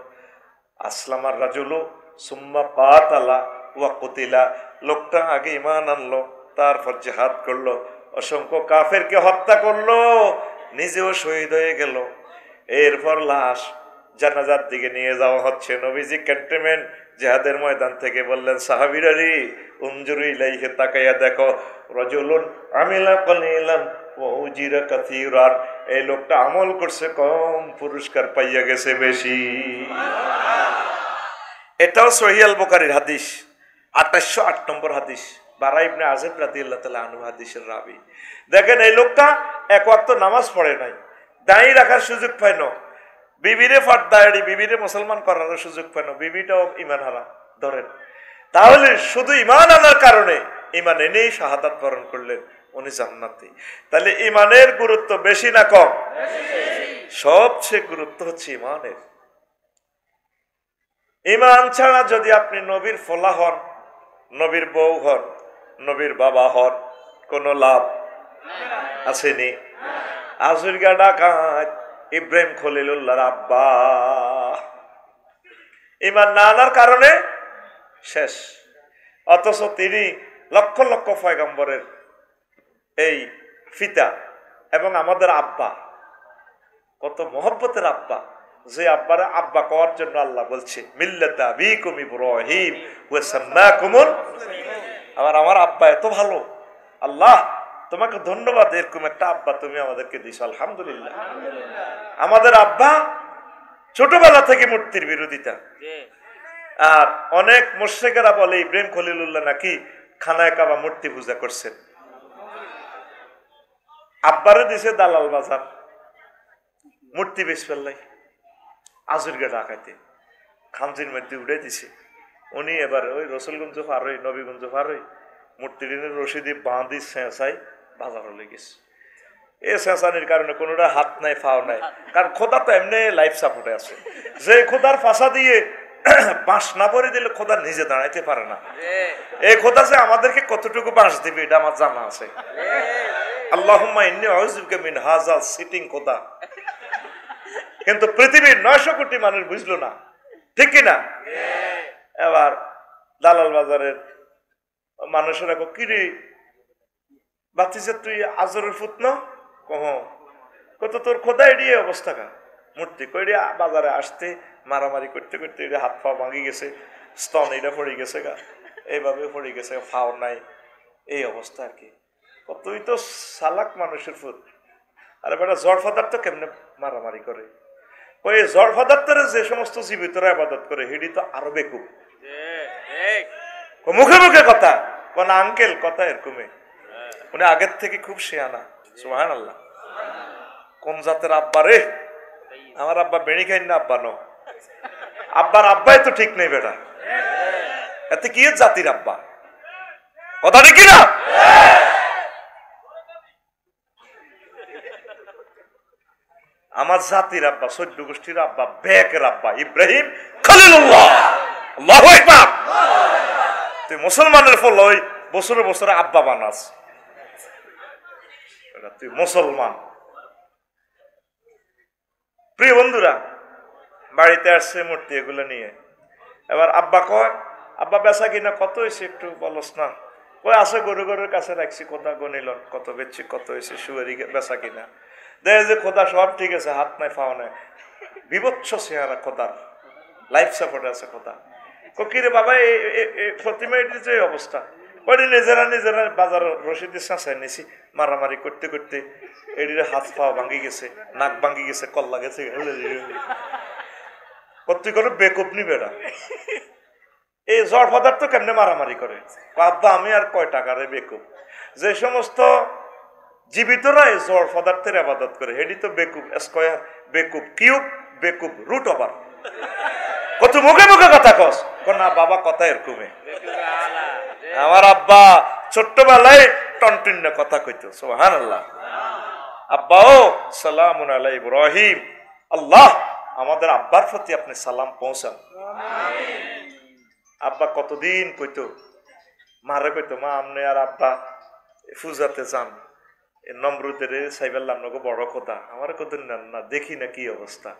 আসলামার রাজুলু সুম্মা কাতালা ওয়া কুতিলা, লোকটা আগে ঈমান আনলো, তারপর জিহাদ করলো, অসংখ্য কাফেরকে হত্যা করলো, নিজেও শহীদ হয়ে গেল। এরপর লাশ জানাজার দিকে নিয়ে যাওয়া হচ্ছে। নবীজি ক্যান্টনমেন্ট জিহাদের ময়দান থেকে বললেন, সাহাবীরা রে উনজুরু ইলাইহি, তাকাইয়া দেখো, রাজুলুন আমিলা কালিলান ওয়া উজিরা কাসীরান, এই লোকটা আমল করছে কম, পুরস্কার পাইয়া গেছে বেশি। এটাও সহিহ আল বুখারীর হাদিস, 2808 নম্বর হাদিস। বারা ইবনে আযিব রাদিয়াল্লাহু তাআলা আনহু হাদিসের রাবী। দেখেন এই লোকটা এক ওয়াক্ত নামাজ পড়ে নাই, দাঁড়িয়ে রাখার সুযোগ পায় না, বিবিরে ফাটদাড়ি, বিবিরে মুসলমান করার সুযোগ পায় না, বিবিটাও ঈমান হারা ধরেন। তাহলে শুধু ঈমান আনার কারণে, ঈমান এনেই শাহাদাত বরণ করলেন, উনি জান্নাতি। তাহলে ঈমানের গুরুত্ব বেশি না কম? সবচেয়ে গুরুত্ব হচ্ছে ঈমানের। ঈমান ছাড়া যদি আপনি নবীর ফলা হন, নবীর বউ হন, নবীর বাবা হন, কোনো লাভ আসেনি? আজুরগা ডাকাত ইব্রাহিম খলিলুল্লাহর আব্বা ইমান না আনার কারণে শেষ। অথচ তিনি লক্ষ লক্ষ পয়গম্বরের এই পিতা এবং আমাদের আব্বা, কত মহব্বতের আব্বা, যে আব্বার আব্বা কওয়ার জন্য আল্লাহ বলছে মিল্লাতা আবিকুম ইব্রাহিম ওয়া সাম্মাকুমুল। আমার আব্বা এত ভালো, আল্লাহ তোমাকে ধন্যবাদ, এরকম একটা আব্বা তুমি আমাদেরকে দিছো, আলহামদুলিল্লাহ। আমাদের আব্বা ছোটবেলা থেকে মূর্তির বিরোধিতা, আর অনেক মুশরিকেরা বলে ইব্রাহিম খলিলুল্লাহ নাকি খানায় কাবা মূর্তি পূজা করছেন। আব্বারে দিছে দালাল বাজার, মূর্তি বেশ ফেললাই আজুরগা ডাকাইতে খামজির মধ্যে উঠে দিছে। উনি এবার ওই রসুলগঞ্জ পারই নবীগঞ্জ পারই মূর্তি রশিদি বাঁধি চেঁচাই বাজার লেগেছে। এই চেঁচানির কারণে কোনোটা হাত নাই ফাও নাই, কারণ খোদা তো এমনি লাইফ সাপোর্টে আছে। যে খোদার ফাঁসা দিয়ে বাঁশ না পরে দিলে খোদা নিজে দাঁড়াইতে পারে না। এই খোদা যে আমাদেরকে কতটুকু বাঁশ দিবে এটা আমার জানা আছে। আল্লাহুম্মা ইন্নী আউযুবিকা মিন হাযাল সিটিং খোদা। কিন্তু পৃথিবীর 900 কোটি মানুষ বুঝলো না, ঠিক কিনা? এবার দালাল বাজারের মানুষেরা কিরে বাতিছে তুই আজরের ফুতন কত তোর খোদা এড়িয়ে অবস্থা কা মূর্তি কইরে বাজারে আসতে মারামারি করতে করতে এটা হাত পা ভাঙি গেছে, স্তন এটা পড়ে গেছে গা, এইভাবে পড়ে গেছে, ফাও নাই, এই অবস্থা আর কি। তুই তো সালাক মানুষের ফুত, আরে বেটা জড় পদার্থ কেমনে মারামারি করে? ওই জড় পদার্থের যে সমস্ত জীবিতরা ইবাদত করে হেডি তো আরো বেকুব, মুখে মুখে কথা কোন আঙ্কেল কথা এরকমই, উনি আগের থেকে খুব শিয়ানা। সুবহানাল্লাহ। কোন জাতের আব্বা রে? আমার আব্বা বেড়ি খাই না আব্বা নো, আব্বার আব্বাই তো ঠিক নেই বেটা, এতে কি জাতির আব্বা? কথা ঠিক না? আমার জাতির আব্বা, 14 গোষ্ঠীর আব্বা, বেকের আব্বা ইব্রাহিম খলিলুল্লাহ। আল্লাহু আকবার। তুই মুসলমানের ফল ওই বছরে বছরে আব্বা বানাস, তুই মুসলমান। প্রিয় বন্ধুরা, বাড়িতে আসছে মূর্তি এগুলো নিয়ে। এবার আব্বা কয়, আব্বা বেচা কিনা কত হয়েছে একটু বলস না? ওই আছে গরু গরুর কাছে রাখছি, কোথা গনিল কত বেচছি, কত হয়েছে সুয়ারি বেচা কিনা। দেখে যে খোদা সব ঠিক আছে, হাত নাই ফাও নাই, বিভৎস চেহারা খোদার, লাইফ সাপোর্টে আছে খোদা। কিরে বাবা প্রতিমা এটির যে অবস্থা, ওই নিজেরা নিজেরা বাজার রশিদের চাঁচাই নিছি, মারামারি করতে করতে এটির হাত পা ভাঙ্গি গেছে, নাক ভাঙ্গি গেছে, কল্লা গেছে। তুই করে বেকুব নি বেড়া, এই জড় পদার্থ কেমনে মারামারি করে? আব্বা আমি আর কয় টাকারে বেকুব। যে সমস্ত জীবিতরা এই জড় পদার্থের আবাদত করে হেডি তো বেকুব স্কয়ার, বেকুব কিউব, বেকুব রুট ওভার। কত মুখে মুখে কথা কস না বাবা, কথা এরকমই। আমার আব্বা ছোট্টবেলায় টনটিন্য কথা কইতো। সুবহানাল্লাহ। আব্বা ও সালামুন আলা ইব্রাহিম, আল্লাহ আমাদের আব্বার প্রতি আপনি সালাম পৌঁছান। আব্বা কতদিন কইতো, মারে কইতো মা আপনি আর আব্বা পূজাতে যান, নমরুদের সাইবাল্লাম নগো বড় কথা, আমার কতদিন না দেখি না কি অবস্থা।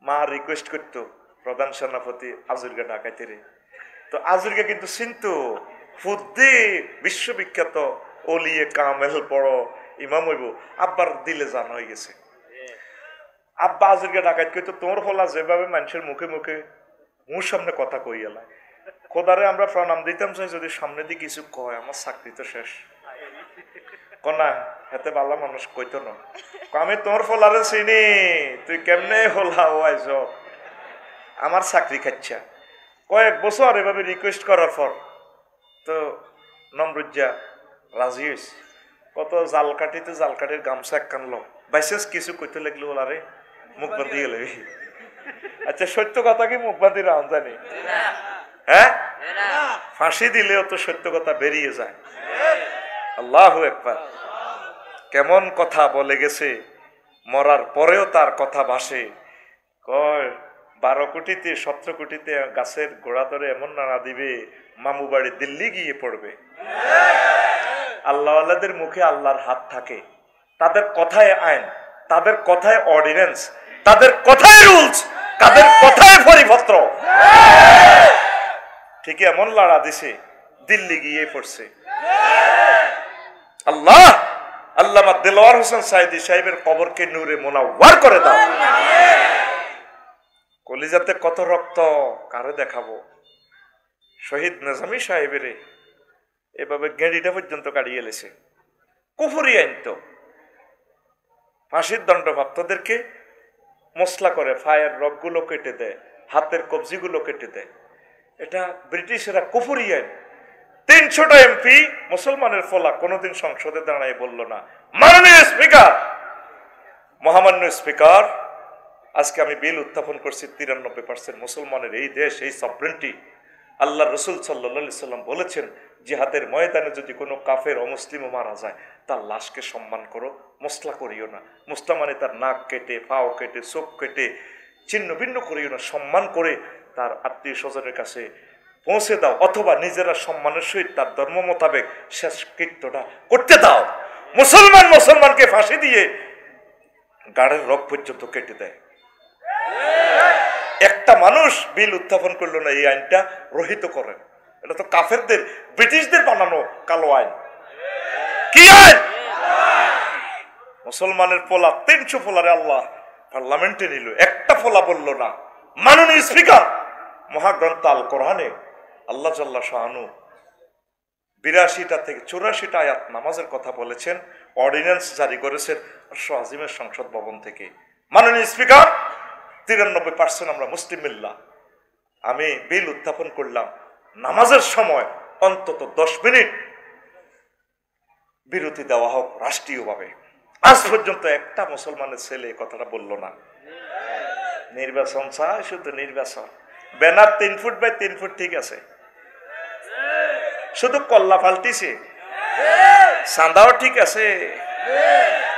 মা রিকোয়েস্ট করতো প্রধান সেনাপতি আজুরগা ডাকাইতে রে, তো আজুরগা কিন্তু চিন্তু ফুদ্দি বিশ্ববিখ্যাত ওলিয়ে কামেল বড় ইমাম হইব, আব্বার দিলে জান হয়ে গেছে। আব্বা আজুরগা ডাকাইত কইতো তোমার ফলা যেভাবে মানুষের মুখে মুখে মুর সামনে কথা কই এলা, খোদারে আমরা প্রণাম দিতাম চাই, যদি সামনে দিয়ে কিছু কয় আমার চাকরি তো শেষ। কনা হাতে বালা মানুষ কইতো না, আমি তোর ফলারে চিনি, তুই কেমনে হলা ওয়াইজ আমার চাকরি খাচ্ছা। কয়েক বছর এভাবে রিকোয়েস্ট করার পর তো নমরুজ্জা রাজি হয়েছে। কত জাল কাটিতে জাল কাটির গামছা এক কানলো, বাইসেস কিছু কইতে লাগলো ওলারে মুখ বাঁধি গেলে। আচ্ছা সত্য কথা কি মুখ বাঁধি রাম জানি? হ্যাঁ, ফাঁসি দিলেও তো সত্য কথা বেরিয়ে যায়। আল্লাহু আকবার। কেমন কথা বলে গেছে, মরার পরেও তার কথা ভাসে। কয় 12 কোটিতে 17 কোটিতে গাছের গোড়া ধরে এমন নাড়া দিবে, মামু বাড়ি দিল্লি গিয়ে পড়বে। আল্লাহওয়ালাদের মুখে আল্লাহর হাত থাকে, তাদের কথায় আইন, তাদের কথায় অর্ডিন্যান্স, তাদের কথায় রুলস, তাদের কথায় পরিপত্র। ঠিক এমন লড়া দিছে দিল্লি গিয়ে পড়ছে। আল্লাহ আল্লামা দেলোয়ার হোসেন সাইদি সাহেবের কবরকে নূরে মুনাওয়ার করে দাও। কলিজাতে কত রক্ত কারে দেখাবো। শহীদ নিজামী সাহেবের এভাবে গেঁড়িটা পর্যন্ত কাটিয়ে এলেছে। কুফরি আইন তো, ফাঁসির দণ্ডপ্রাপ্তদেরকে মশলা করে ফায়ের রগগুলো কেটে দেয়, হাতের কবজিগুলো কেটে দেয়। এটা ব্রিটিশেরা কুফরি আইন। 300টা এমপি মুসলমানের ফলা কোনোদিন সংসদে দাঁড়ায় বলল না, মাননীয় স্পিকার, মহামান্য স্পিকার, আজকে আমি বিল উত্থাপন করছি 93% মুসলমানের এই দেশ, এই সভরেন্টি। আল্লাহ রসুল সাল্লাল্লাহু সাল্লাম বলেছেন, জিহাদের ময়দানে যদি কোনো কাফের অমুসলিমও মারা যায় তার লাশকে সম্মান করো, মসলা করিও না। মসলা মানে তার নাক কেটে, পাও কেটে, চোখ কেটে ছিন্ন ভিন্ন করিও না, সম্মান করে তার আত্মীয় স্বজনের কাছে পৌঁছে দাও, অথবা নিজেরা সম্মানের সহিত তার ধর্ম মোতাবেক শেষকৃত্যটা করতে দাও। মুসলমানকে ফাঁসি দিয়ে গাড়ের রগ পর্যন্ত কেটে দেয়। একটা মানুষ বিল উত্থাপন করলো না এই আইনটা রহিত করেন। এটা তো কাফেরদের, ব্রিটিশদের বানানো কালো আইন। কি আইন? মুসলমানের পোলা 300 পোলারে আল্লাহ পার্লামেন্টে নিল, একটা পোলা বলল না। মাননীয় স্পিকার, মহাগ্রন্থ আল কোরআনে আল্লাহ জাল্লা শাহানু 82টা থেকে 84টা আয়াত নামাজের কথা বলেছেন, অর্ডিন্যান্স জারি করেছেন আজিমের সংসদ ভবন থেকে। মাননীয় স্পিকার, 93% আমরা মুসলিম মিল্লাহ। আমি বিল উত্থাপন করলাম, নামাজের সময় অন্তত 10 মিনিট বিরতি দেওয়া হোক রাষ্ট্রীয়ভাবে। আজ পর্যন্ত একটা মুসলমানের ছেলে কথাটা বলল না। নির্বাচন চায়, শুধু নির্বাচন। ব্যানার 3 ফুট বাই 3 ফুট ঠিক আছে, শুধু কল্লা পাল্টিছে। চাঁদাও ঠিক আছে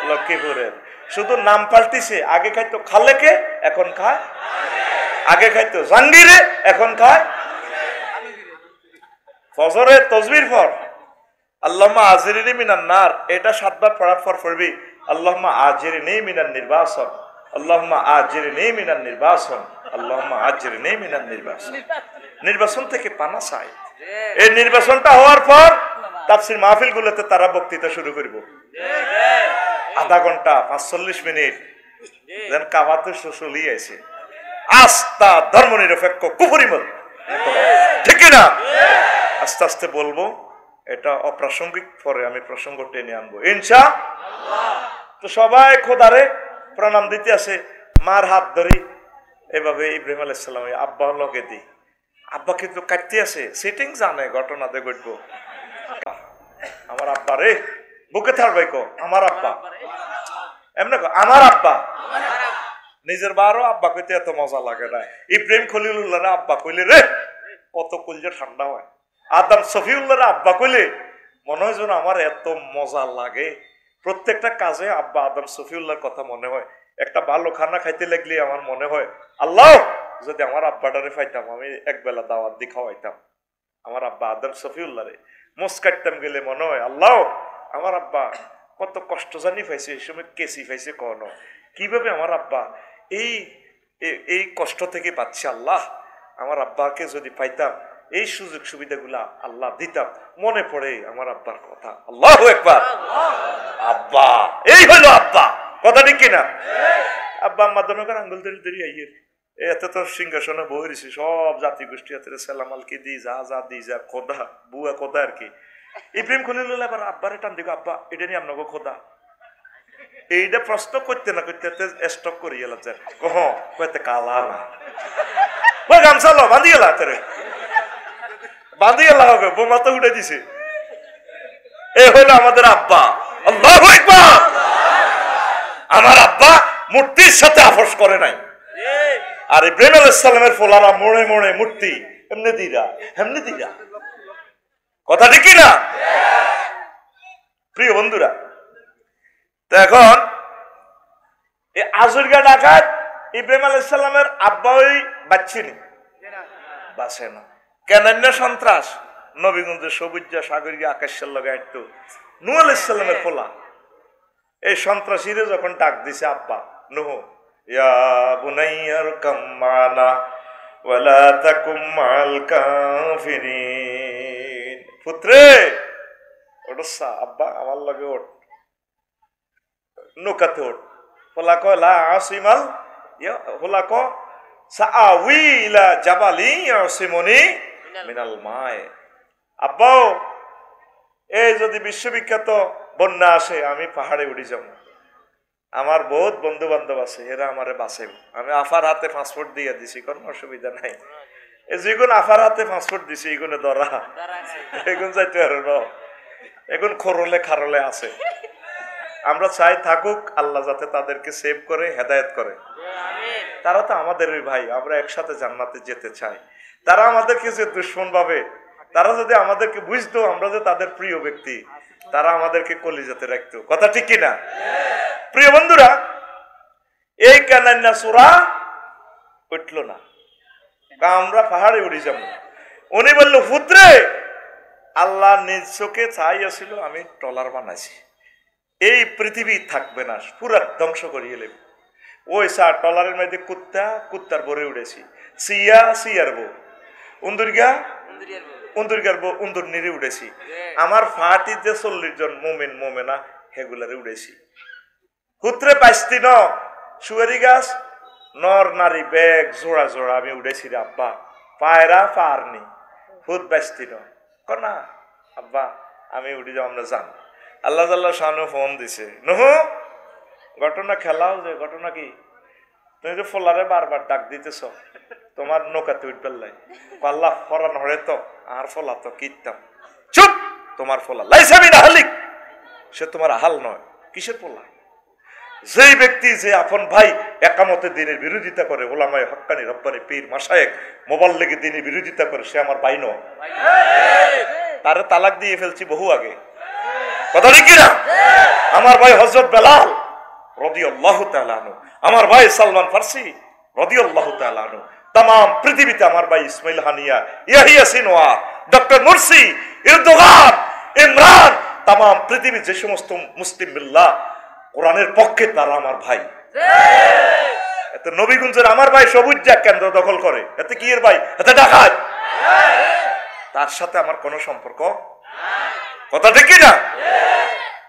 লক্ষ্মীপুরের, শুধু নাম পাল্টিছে। আগে খাইতো খালেকে, এখন খায়। আগে খাইতো জাঙ্গিরে, এখন খায় ফজরে তসবির পর আল্লাহুম্মা আজিরিনি মিনান নার, এটা 7 বার পড়ার পর পড়বি আল্লাহুম্মা আজিরিনি মিনান নির্বাসন, আল্লাহুম্মা আজিরিনি মিনান নির্বাসন, আল্লাহুম্মা আজিরিনি মিনান নির্বাসন। নির্বাচন থেকে পানা চাই। এই নির্বাচনটা হওয়ার পর তাফসীর মাহফিলগুলোতে তারা বক্তৃতা শুরু করব, আধা ঘন্টা 45 মিনিট। যেন কাবাতে চলি আছে আস্থা ধর্ম নিরপেক্ষ কুফরিমত, ঠিক না? আস্তে আস্তে বলবো, এটা অপ্রাসঙ্গিক, পরে আমি প্রসঙ্গ টেনে আনবো ইনশাআল্লাহ। তো সবাই খোদারে প্রণাম দিতে আছে, মার হাত ধরি এভাবে ইব্রাহিম আলাইহিস সালাম আব্বা লগে দিই। আব্বা কিন্তু কাটতে আছে, সিটিং জানে ঘটনাতে ঘটবো। আমার আব্বা রে, বুকে থাকবে কো আমার আব্বা, এমনি আমার আব্বা। নিজের বারো আব্বা কইতে এত মজা লাগে না। ইব্রাহিম খলিলুল্লাহ আব্বা কইলে রে কত কলজা ঠান্ডা হয়। আদম সফিউল্লাহ আব্বা কইলে মনে হয় যেন আমার এত মজা লাগে। প্রত্যেকটা কাজে আব্বা আদম সফিউল্লাহর কথা মনে হয়। একটা ভালো খানা খাইতে লাগলে আমার মনে হয়, আল্লাহ যদি আমার আব্বাটারে পাইতাম, আমি একবেলা দাওয়াত দিয়ে খাওয়াইতাম আমার আব্বা আদম সফিউল্লাহ রে। মোস কাটতাম গেলে মনে হয়, আল্লাহ আমার আব্বা কত কষ্ট জানি পাইছে, এই সময় কেসি পাইছে, কখনো কিভাবে আমার আব্বা এই এই কষ্ট থেকে পাচ্ছে। আল্লাহ আমার আব্বাকে যদি পাইতাম, এই সুযোগ সুবিধাগুলা আল্লাহ দিতাম। মনে পড়ে আমার আব্বার কথা। আল্লাহু আকবার। আব্বা, এই হলো আব্বা, কথা ঠিক কিনা? আব্বা আম্মা দনকার আঙ্গুল ধরে ধরে আইয়ে এত তো সিংহাসনে বহিরেছি, সব জাতি গোষ্ঠী হাতে সালামালকে দি যা যা দি যা খোদা বুয়া খোদা আর কি। ইব্রাহিম খলিলুল্লাহ আবার আব্বারে টান দিকে, আব্বা এটা নিয়ে আপনাকে খোদা। এইটা প্রশ্ন করতে না করতে স্টক করি গেলাম, কহ কইতে কালা না ওই গামছা লো বাঁধি গেলা, তোরে বাঁধি গেলা হবে, বোমা তো উঠে দিছে। এ হলো আমাদের আব্বা। আল্লাহু আকবার। আমার আব্বা মূর্তির সাথে আপোষ করে নাই। আর ইব্রাহিম আলাইহিস সালামের ফোলারা মোড়ে মোড়ে মূর্তি, এমনি দিরা এমনি দিরা, কথা ঠিক না? প্রিয় বন্ধুরা, তো এখন এই আজুরগা ডাকাত ইব্রাহিম আলাইহিস সালামের আব্বা ওই বাচ্চিনি বাসে না কেন? সন্ত্রাস নবীগঞ্জের সবুজ সাগরিয়া আকাশের লগে একটু নূহ আলাইহিস সালামের পোলা। এই সন্ত্রাসীরে যখন ডাক দিছে আব্বা নূহ, ইয়া বুনাইয়ার কাম্মানা ওয়ালা তাকুম মাল কাফিরিন, পুত্রে ওঠসা, আব্বা আমার লগে ওঠ, নৌকাতে ওঠ। পোলা কয় লা আসিমাল, পোলা ক সাআউই ইলা জাবালি ইয়াসিমুনি মিনাল মায়ে। আব্বাও এই যদি বিশ্ববিখ্যাত বন্যা আসে আমি পাহাড়ে উঠে যাব, আমার বহুত বন্ধু বান্ধব আছে, এরা আমারে বাঁচাইব। আমি আফার হাতে পাসপোর্ট দিয়ে দিছি, কোনো অসুবিধা নাই। যেগুন আফার হাতে পাসপোর্ট দিছি এগুলো ধরা, এগুন যাইতে পারো না, এখন খরলে খারলে আছে। আমরা চাই থাকুক, আল্লাহ যাতে তাদেরকে সেভ করে হেদায়েত করে। তারা তো আমাদেরই ভাই, আমরা একসাথে জান্নাতে যেতে চাই। তারা আমাদেরকে যে দুশ্মন ভাবে, তারা যদি আমাদেরকে বুঝতো আমরা যে তাদের প্রিয় ব্যক্তি, তারা আমাদেরকে কলিজাতে রাখতো। কথা ঠিক কিনা? প্রিয় বন্ধুরা, এই কানান্না সূরা উঠল না, আমরা পাহাড়ে উড়ে যাব। উনি বলল, পুত্রে আল্লাহ নিজ চোখে চাইয়াছিল আমি ট্রলার বানাইছি, এই পৃথিবী থাকবে না, পুরা ধ্বংস করিয়ে নেব। ওই সার ট্রলারের মধ্যে কুত্তা, কুত্তার বরে উড়েছি, সিয়া সিয়ার বউ, উন্দুরগা উন্দুরগার বউ, উন্দুর নিরে উড়েছি। আমার ফাটি যে 40 জন মোমেন মোমেনা হেগুলারে উড়েছি। পুত্রে পাইস্তি ন সুয়ারি গাছ নর নারী ব্যাগ জোড়া জোড়া আমি উড়েছি রে আব্বা, পায়রা পারনি হুদ বাইস্তি ন কনা আব্বা আমি উড়ে যাও, আমরা জান। আল্লাহ তাআলা শানু ফোন দিছে, নূহ ঘটনা খেলাও যে ঘটনা কি, তুমি যে ফলারে বারবার ডাক দিতেছ তোমার নৌকাতে উঠবে লাই, আল্লাহ ফরান হরে তো আর ফলা তো কীর্তাম, চুপ, তোমার ফলা লাইসা মিন আহলিক, সে তোমার আহাল নয়। কিসের ফলা? যেই ব্যক্তি যে আপন ভাই একামতে দিনের বিরোধিতা করে, ওলামায়ে হক্কানি রব্বানি পীর মাশায়েখ মোবাল্লিগে দিনের বিরোধিতা করে, সে আমার ভাই নয়। তারে তালাক দিয়ে ফেলছি বহু আগে, কথা ঠিক কিনা? আমার ভাই হযরত বেলাল রাদিয়াল্লাহু তাআলা আনহু, আমার ভাই সালমান ফারসি রাদিয়াল্লাহু তাআলা আনহু, তাম পৃথিবীতে আমার ভাই Ismail Haniyeh, Yahya Sinwar, doctor Morsi, Erdogan, Imran, তাম পৃথিবীর যে সমস্ত মুসলিম মিল্লাহ কোরআনের পক্ষে, তারা আমার ভাই। এত নবীগঞ্জের আমার ভাই সবুজ জাগ কেন্দ্র দখল করে, এতে কি এর ভাই? এতে ডাকাত। তার সাথে আমার কোনো সম্পর্ক, কথা ঠিক কিনা?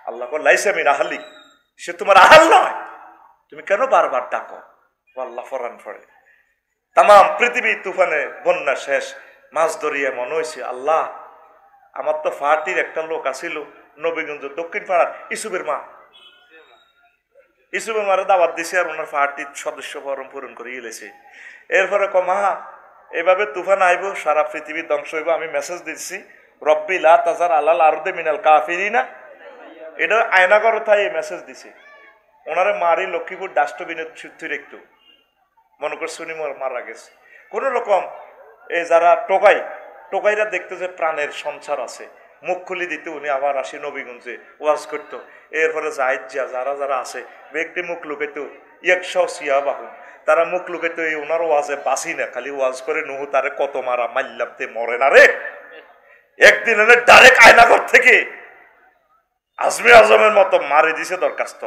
আল্লাহ কো লাইসা মিন আহলিক, সে তোমার আহাল নয়, তুমি কেন বারবার ডাকো? আল্লাহ ফরান ফরে। তাম পৃথিবী তুফানে বন্যা শেষ, মাছ ধরিয়ে মনে হয়েছে আল্লাহ আমার তো ফাটির একটা লোক আসিল নবীগঞ্জ দক্ষিণ পাড়ার, ইসুফের মা, ইসুফের মারে দাওয়াত দিছে আর ওনার ফাটির সদস্য ফরম পূরণ করে গেলেছে। এরপরে কমা এভাবে তুফান আইব, সারা পৃথিবী ধ্বংস হইব, আমি মেসেজ দিচ্ছি রব্বি লা তাজার আলাল আরদে মিনাল কাফিরিনা, এটা আয়নাগর থাই মেসেজ দিছে। ওনারে মারি লক্ষ্মীপুর ডাস্টবিনের ছুটির একটু মনে করছে উনি মারা গেছে কোন রকম। এই যারা টোকাইরা দেখতে যে প্রাণের সঞ্চার আছে, মুখ খুলি দিতে উনি আবার আসি নবীগঞ্জে ওয়াজ করতো। এরপরে জাহিদ যারা যারা আছে ব্যক্তি মুখ লুকাইতো, একশো সিয়া বাহু, তারা মুখ লুকাইতো এই ওনার ওয়াজে বাসি না, খালি ওয়াজ করে নুহু তারে কত মারা মাল্লামতে মরে না রে। একদিন এনে ডাইরেক্ট আয়নাঘর থেকে আজমে আজমের মতো মারি দিছে দরখাস্ত,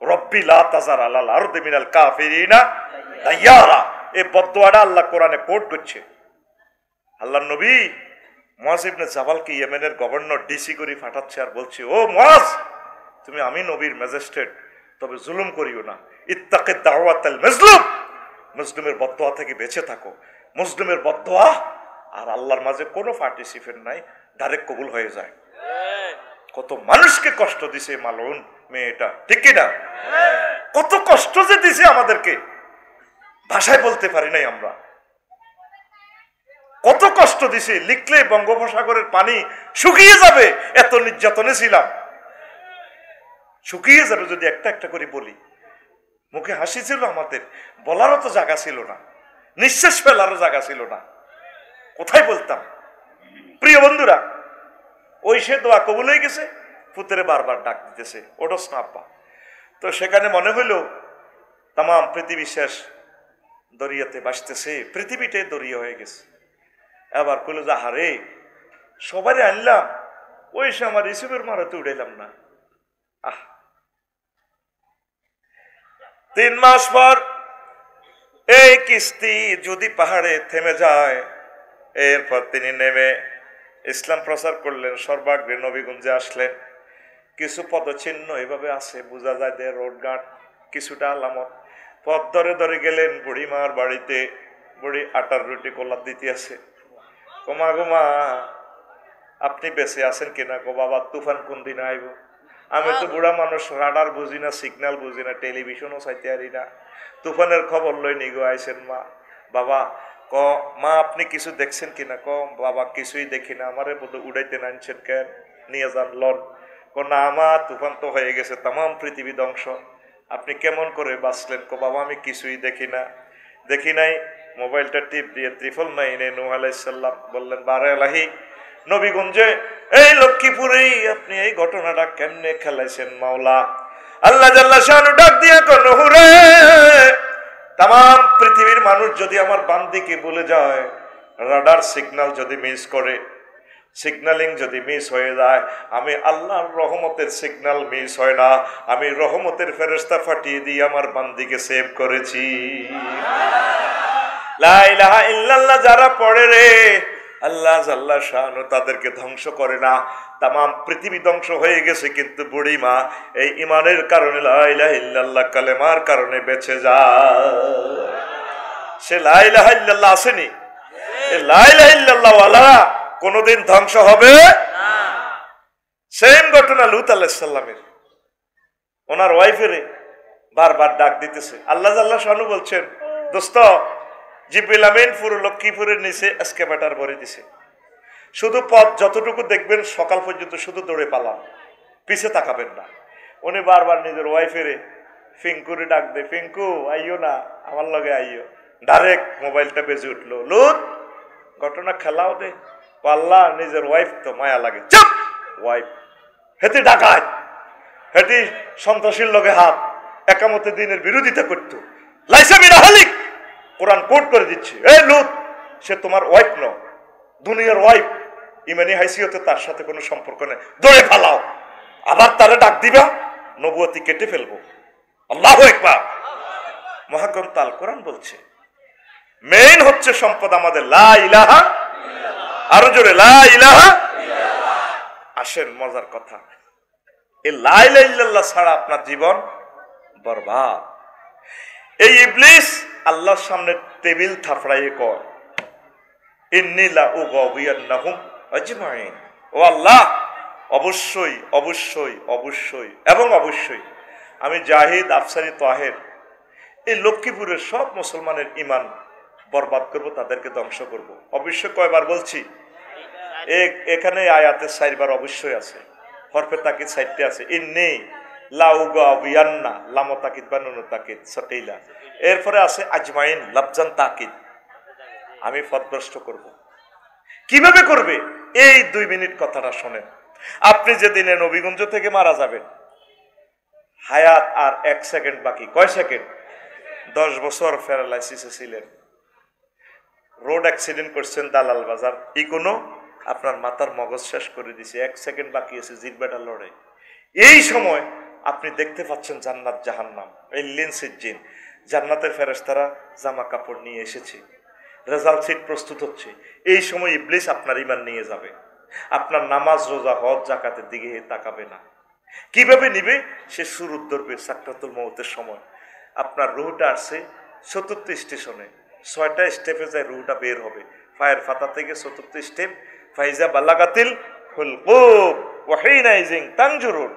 রব্বি লা তাজার আলাল আরদি মিনাল কাফিরিনা দাইয়ারা। এই বদদোয়াটা আল্লাহ কোরআনে কোট করছে। আল্লাহর নবী মুআজ ইবনে জাবালকে ইয়েমেনের গভর্নর ডিসি করে পাঠাচ্ছে আর বলছে, ও মুআজ তুমি আমি নবীর ম্যাজিস্ট্রেট, তবে জুলুম করিও না, ইত্তাকি দাওয়াতাল মাজলুম, মুসলিমের বদদোয়া থেকে বেঁচে থাকো। মুসলিমের বদদোয়া আর আল্লাহর মাঝে কোনো পার্টিসিপেট নাই, ডাইরেক্ট কবুল হয়ে যায়। কত মানুষকে কষ্ট দিছে মালুন মেয়েটা, ঠিক কিনা? কত কষ্ট যে দিছে আমাদেরকে ভাষায় বলতে পারি নাই আমরা, কত কষ্ট দিছে। লিখলে বঙ্গোপসাগরের পানি শুকিয়ে যাবে, এত নির্যাতনে ছিলাম। শুকিয়ে যাবে যদি একটা একটা করে বলি। মুখে হাসি ছিল আমাদের, বলারও তো জায়গা ছিল না, নিঃশ্বাস ফেলারও জায়গা ছিল না, কোথায় বলতাম? প্রিয় বন্ধুরা, ওই সে দোয়া কবুল হয়ে গেছে, পুত্রে বারবার ডাক দিতেছে ওঠোস না আব্বা। তো সেখানে মনে হইল তাম পৃথিবী শেষ, দরিয়াতে বাসতেছে, পৃথিবীটাই দরিয়া হয়ে গেছে। এবার কইল যে হারে সবারই আনলাম, ওই সে আমার রিসিভের মারাতে উড়াইলাম না। 3 মাস পর এই কিস্তি যদি পাহাড়ে থেমে যায়, এরপর তিনি নেমে ইসলাম প্রচার করলেন, সর্বাগ্রে নবীগঞ্জে আসলেন। কিছু পদচিহ্ন এভাবে আছে, বোঝা যায় যে রোডঘাট কিছুটা আলামত। পথ ধরে ধরে গেলেন বুড়িমার বাড়িতে। বুড়ি আটার রুটি কোলার দিতে আছে। কোমা গোমা আপনি বেঁচে আছেন কিনা? গো বাবা, তুফান কোন দিন আইব? আমি তো বুড়া মানুষ, রাডার বুঝি না, সিগন্যাল বুঝি না, টেলিভিশনও চাইতে পারি না, তুফানের খবর লই নিগো আইসেন মা। বাবা ক মা আপনি কিছু দেখছেন কিনা? ক বাবা কিছুই দেখি না, আমারে বোধ উড়াইতে নানছেন কেন, নিয়ে যান লন। ক না মা, তুফান তো হয়ে গেছে, তাম পৃথিবী ধ্বংস, আপনি কেমন করে বাঁচলেন? ক বাবা আমি কিছুই দেখি না। দেখি নাই? মোবাইলটা টিপ দিয়ে 999 নূহ আলাইহিস সালাম বললেন, বারে আলাহি নবীগঞ্জে এই লক্ষ্মীপুরেই আপনি এই ঘটনাটা কেমনে খেলাইছেন মাওলা? আল্লাহ জাল্লা শানু ডাক দিয়া কোন হুরে, তাম পৃথিবীর মানুষ যদি আমার বান্দিকে বলে যায়, রাডার সিগন্যাল যদি মিস করে, সিগন্যালিং যদি মিস হয়ে যায়, আমি আল্লাহর রহমতের সিগন্যাল মিস হয় না, আমি রহমতের ফেরেশতা ফাটিয়ে দিয়ে আমার বান্দিকে সেভ করেছি। লা ইলাহা ইল্লাল্লাহ যারা পড়ে রে, আল্লাহ জাল্লা শানু তাদেরকে ধ্বংস করে না। তাম পৃথিবী ধ্বংস হয়ে গেছে, কিন্তু বুড়ি মা এই ইমানের কারণে, লা ইলাহা ইল্লাল্লাহ কালেমার কারণে বেঁচে যায়। সে লা ইলাহা ইল্লাল্লাহ আসেনি, এই লা ইলাহা ইল্লাল্লাহ ওয়ালা কোনদিন ধ্বংস হবে না। সেম ঘটনা লূত আলাইহিস সালামের। ওনার ওয়াইফের বারবার ডাক দিতেছে, আল্লাহ জাল্লা শানু বলছেন, দোস্ত জিবরিল আমিন পুরো লক্ষ্মীপুরের নিচে এসকেভেটর ভরে দিছে, শুধু পথ যতটুকু দেখবেন সকাল পর্যন্ত শুধু দৌড়ে পালাম, পিছে তাকাবেন না। উনি বারবার নিজের ওয়াইফেরে ফিঙ্কুরে ডাক দে, ফিঙ্কু আইও না, আমার লগে আইও। ডাইরেক্ট মোবাইলটা বেজে উঠলো, লুত ঘটনা খেলাও দে। আল্লাহ নিজের ওয়াইফ তো মায়া লাগে, চুপ ওয়াইফ হেতে ডাকায়, হেটি সন্ত্রাসীর লগে হাত, একামতে দিনের বিরোধিতা করতো, লাইসা মিনা হালিক, কোরআন কোট করে দিচ্ছে, এই লুত সে তোমার ওয়াইফ ন, দুনিয়ার ওয়াইফ, ইমানি হাইসিয়তে তার সাথে কোনো সম্পর্ক নেই, দৌড়ে ফালাও। আবার তারা ডাক দিবা, নবুয়তি কেটে ফেলবো। আল্লাহু আকবার। মহাগ্রন্থ আল কোরআন বলছে মেইন হচ্ছে সম্পদ আমাদের লা ইলাহা, আরো জোরে লা ইলাহা। আসেন মজার কথা, এই লা ইলাহা ইল্লাল্লাহ ছাড়া আপনার জীবন বরবাদ। এই ইবলিস আল্লাহর সামনে টেবিল থাপড়াইয়ে কয়, ইন্নী লা উগাউইয়ান্নাহুম আজমাইন, ও আল্লাহ অবশ্যই অবশ্যই অবশ্যই এবং অবশ্যই আমি জাহিদ আফসারি তাহের এই লক্ষ্মীপুরের সব মুসলমানের ইমান বরবাদ করব, তাদেরকে ধ্বংস করব। অবশ্যই কয়বার বলছি? এখানে আয়াতে 4 বার অবশ্যই আছে, হরফে তাকিদ 4টে আছে। ইন্নী লা উগাউইয়ান্না, লাম তাকিদ বা নুন তাকিদ সতেইলা, এরপরে আছে আজমাইন লাফজান তাকিদ, আমি পথভ্রষ্ট করব। কিভাবে করবে? এই 2 মিনিট কথাটা শোনেন। আপনি যেদিনে নবীগঞ্জ থেকে মারা যাবেন, হায়াত আর 1 সেকেন্ড বাকি। কয় সেকেন্ড? 10 বছর প্যারালাইসিসে ছিলেন, রোড অ্যাক্সিডেন্ট করছেন, দালাল বাজার ইকোনো আপনার মাথার মগজ শেষ করে দিছে, 1 সেকেন্ড বাকি আছে জিরবাটা লড়াই। এই সময় আপনি দেখতে পাচ্ছেন জান্নাত জাহান্নাম, এই লিনসির জিন, জান্নাতের ফেরেশতারা জামা কাপড় নিয়ে এসেছে, রেজাল্ট শিট প্রস্তুত হচ্ছে। এই সময় ইবলিস আপনার ঈমান নিয়ে যাবে, আপনার নামাজ রোজা হজ যাকাতের দিকে তাকাবে না। কিভাবে নিবে? সে সুরুত ধরবে সাকরাতুল মউতের সময়। আপনার রুহটা আসছে ৪র্থ স্টেশনে, 6টা স্টেপে যায় রুহটা বের হবে। পায়ের ফাতা থেকে ৪র্থ স্টেপ, ফাইজা বালাগাতিল হুলকুম ওয়া হিনাইজিন তানজুরুন,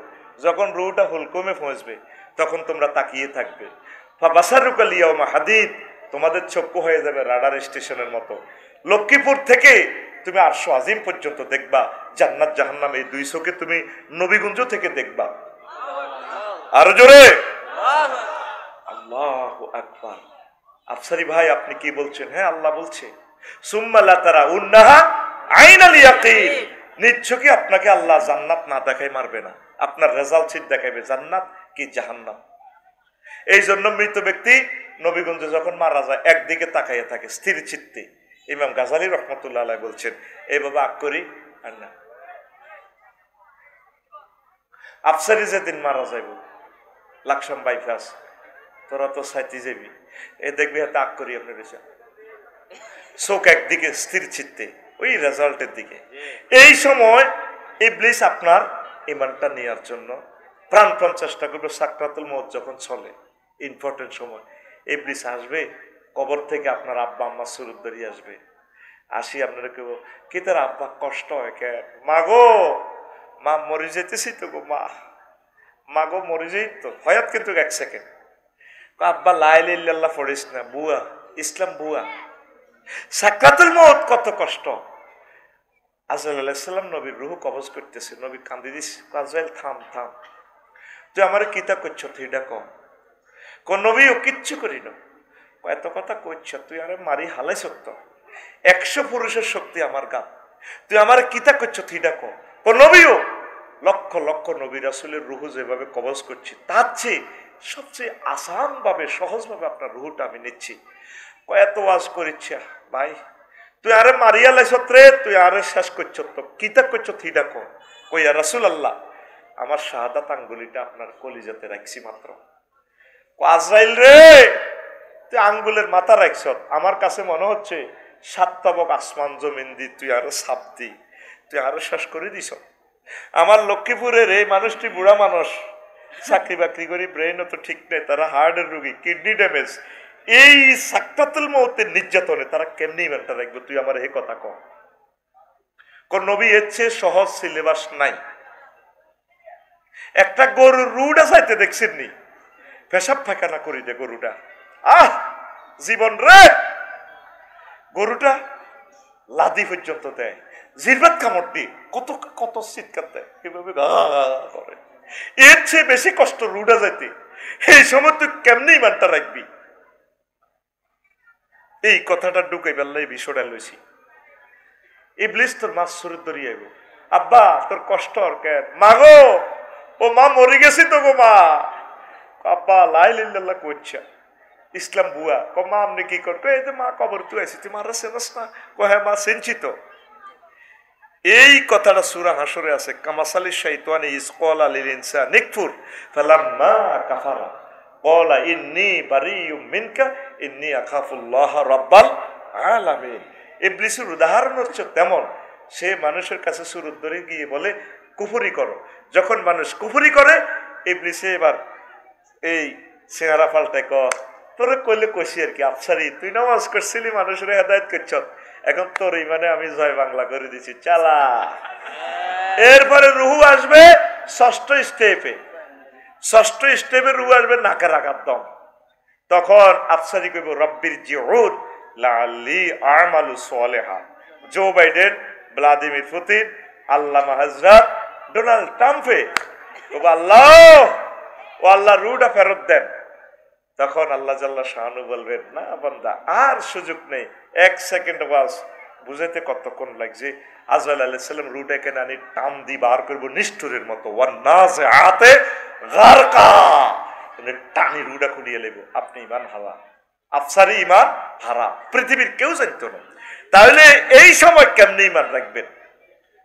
যখন রুহটা হুলকুমে পৌঁছবে তখন তোমরা তাকিয়ে থাকবে। ফাবাসারুকা লিয়াউমা হাদিদ, তোমাদের চক্ষু হয়ে যাবে রাডার স্টেশনের মতো। লক্ষ্মীপুর থেকে তুমি আরশ আজিম পর্যন্ত দেখবা, জান্নাত জাহান্নাম এই 2 চোখে তুমি নবীগঞ্জ থেকে দেখবা। আরো জোরে আল্লাহু আকবার। আফসারি ভাই আপনি কি বলছেন? হ্যাঁ আল্লাহ বলছে, সুম্মা লা তারাউন্নাহা আইনাল ইয়াকিন, নিশ্চয়ই আপনাকে আল্লাহ জান্নাত না দেখাই মারবে না, আপনার রেজাল্ট শিট দেখাবে জান্নাত কি জাহান্নাম। এই জন্য মৃত ব্যক্তি নবীগঞ্জে যখন মারা যায় একদিকে তাকাইয়া থাকে স্থির চিত্তে। ইমাম গাজালি রহমতুল্লাহ আলাইহি বলছেন, এই বাবা আগ করি আর না, আফসারি যেদিন মারা যাইব লাকসাম বাইপাস, তোরা তো সাইতে যাবি, এ দেখবি হাতে আগ করি আপনার বেশি চোখ একদিকে স্থির চিত্তে ওই রেজাল্টের দিকে। এই সময় ইবলিস আপনার ইমানটা নেওয়ার জন্য প্রাণপণ চেষ্টা করবে। সাকরাতুল মউত যখন চলে, ইম্পর্টেন্ট সময়, ইবলিস আসবে কবর থেকে, আপনার আব্বা আম্মা সুরত ধরিয়ে আসবে। আসি আপনারা কেউ কি তার আব্বা কষ্ট হয় কে, মা গো, মা মরে যেতেছি তো গো, মা গো মরে যেই তো হয়াত, কিন্তু 1 সেকেন্ড আব্বা লা ইলাহা ইল্লাল্লাহ পড়িস না, বুয়া ইসলাম বুয়া। সাকরাতুল মউত কত কষ্ট। আজরাইল আলাইহিস সালাম নবীর রূহ কবজ করতেছে, নবী কান্দি দিস, আজরাইল থাম থাম, তুই আমার কিতা করছ, তুই ডাক কোন নবী ও কিচ্ছু করি না, এত কথা কইছ, তুই আরে মারি হালাই সত্য, 100 পুরুষের শক্তি আমার গা, তুই আমার কিতা করছ, তুই ডাক কোন নবীও। লক্ষ লক্ষ নবী রাসূলের রূহ যেভাবে কবজ করছি, তার চেয়ে সবচেয়ে আসান ভাবে সহজ ভাবে আপনার রূহটা আমি নিচ্ছি। এত ওয়াজ করিচ্ছি ভাই, তুই আরে মারিয়া লাইছত রে, তুই আরে শেষ করছ, তো কিতা করছ, তুই ডাক কইয়া রাসূলুল্লাহ আমার শাহাদাত আঙ্গুলিটা আপনার কলিজাতে রাখছি মাত্র। আজরাইল রে, তুই আঙ্গুলের মাথা রাখছ, আমার কাছে মনে হচ্ছে 7 তবক আসমান জমিন দি তুই আরো সাপ দি, তুই আরো শেষ করে দিস। আমার লক্ষ্মীপুরের এই মানুষটি বুড়া মানুষ, চাকরি বাকরি করি, ব্রেনও তো ঠিক নেই, তারা হার্টের রোগী, কিডনি ড্যামেজ, এই সাকরাতুল মউতের নির্যাতনে তারা কেমনি ইমানটা রাখবে, তুই আমার এই কথা কর। কোন নবী এর চেয়ে সহজ সিলেবাস নাই। একটা গরুর রুডা চাইতে দেখছেন নি, পেশাব ফাঁকানা করি দে গরুটা, জীবন রে, গরুটা লাদি পর্যন্ত দেয়, জিরবাত কামড় দিয়ে কত কত চিৎকার দেয়, এভাবে করে। এর চেয়ে বেশি কষ্ট রুডা যাইতে, এই সময় তুই কেমনি ইমানটা রাখবি। এই কথাটা ঢুকাই বেল্লাই বিষয়টা লইছি। ইবলিস তোর মাছ সুরে ধরিয়ে গো, আব্বা তোর কষ্ট আর কেন, মা গো, ও মা মরে গেছি তো গো মা, আব্বা লা ইলাহা ইল্লাল্লাহ কইছে, ইসলাম বুয়া, ক মা আপনি কি কর, এই যে মা কবর তুই আইছি, তুই মারা চেনস না, ক হ্যাঁ মা চিনছি তো। এই কথাটা সূরা হাসরে আছে, কামাসালি শাইতানি ইজ ক্বালা লিল ইনসানি নিকফুর ফালাম্মা কাফারা ক্বালা ইন্নী বারিয়্যুম মিনকা ইন্নী আখাফুল্লাহ রাব্বাল আলামিন। ইবলিসের উদাহরণ হচ্ছে তেমন, সে মানুষের কাছে সুরত ধরে গিয়ে বলে কুফরি করো। যখন মানুষ কুফরি করে, ইবলিসে এবার এই চেহারা পাল্টায়, তোরে কইলে কইছি আর কি, আফসারি তুই নামাজ করছিলি, মানুষের হেদায়েত করছ, এখন তোর ইমানে আমি জয় বাংলা করে দিছি, চালা। এরপরে রুহু আসবে 6ষ্ঠ স্টেপে, 6ষ্ঠ স্টেপে রুহু আসবে নাকের আঘাত দম। তখন আফসারি কইব রব্বির জিউন লাআল্লি আমালু সালিহা। জো বাইডেন, ভ্লাদিমির পুতিন, আল্লামা হযরত ডোনাল্ড ট্রাম্পে কইব আল্লাহ, ও আল্লাহ রুহটা ফেরত দেন। তখন আল্লাহ জাল্লা শাহানু বলবেন, না বান্দা আর সুযোগ নেই, 1 সেকেন্ড বাস, বুঝাইতে কতক্ষণ লাগছে। আজরাইল আলাইহিস সালাম রুহটাকে নানি টান দি বার করবো নিষ্ঠুরের মতো, ওয়ান্নাজিআতে গারকা, টানি রুহটা খুলিয়ে লেব, আপনি ইমান হারা, আফসারি ইমান হারা, পৃথিবীর কেউ জানতো না। তাহলে এই সময় কেমনে ইমান রাখবেন?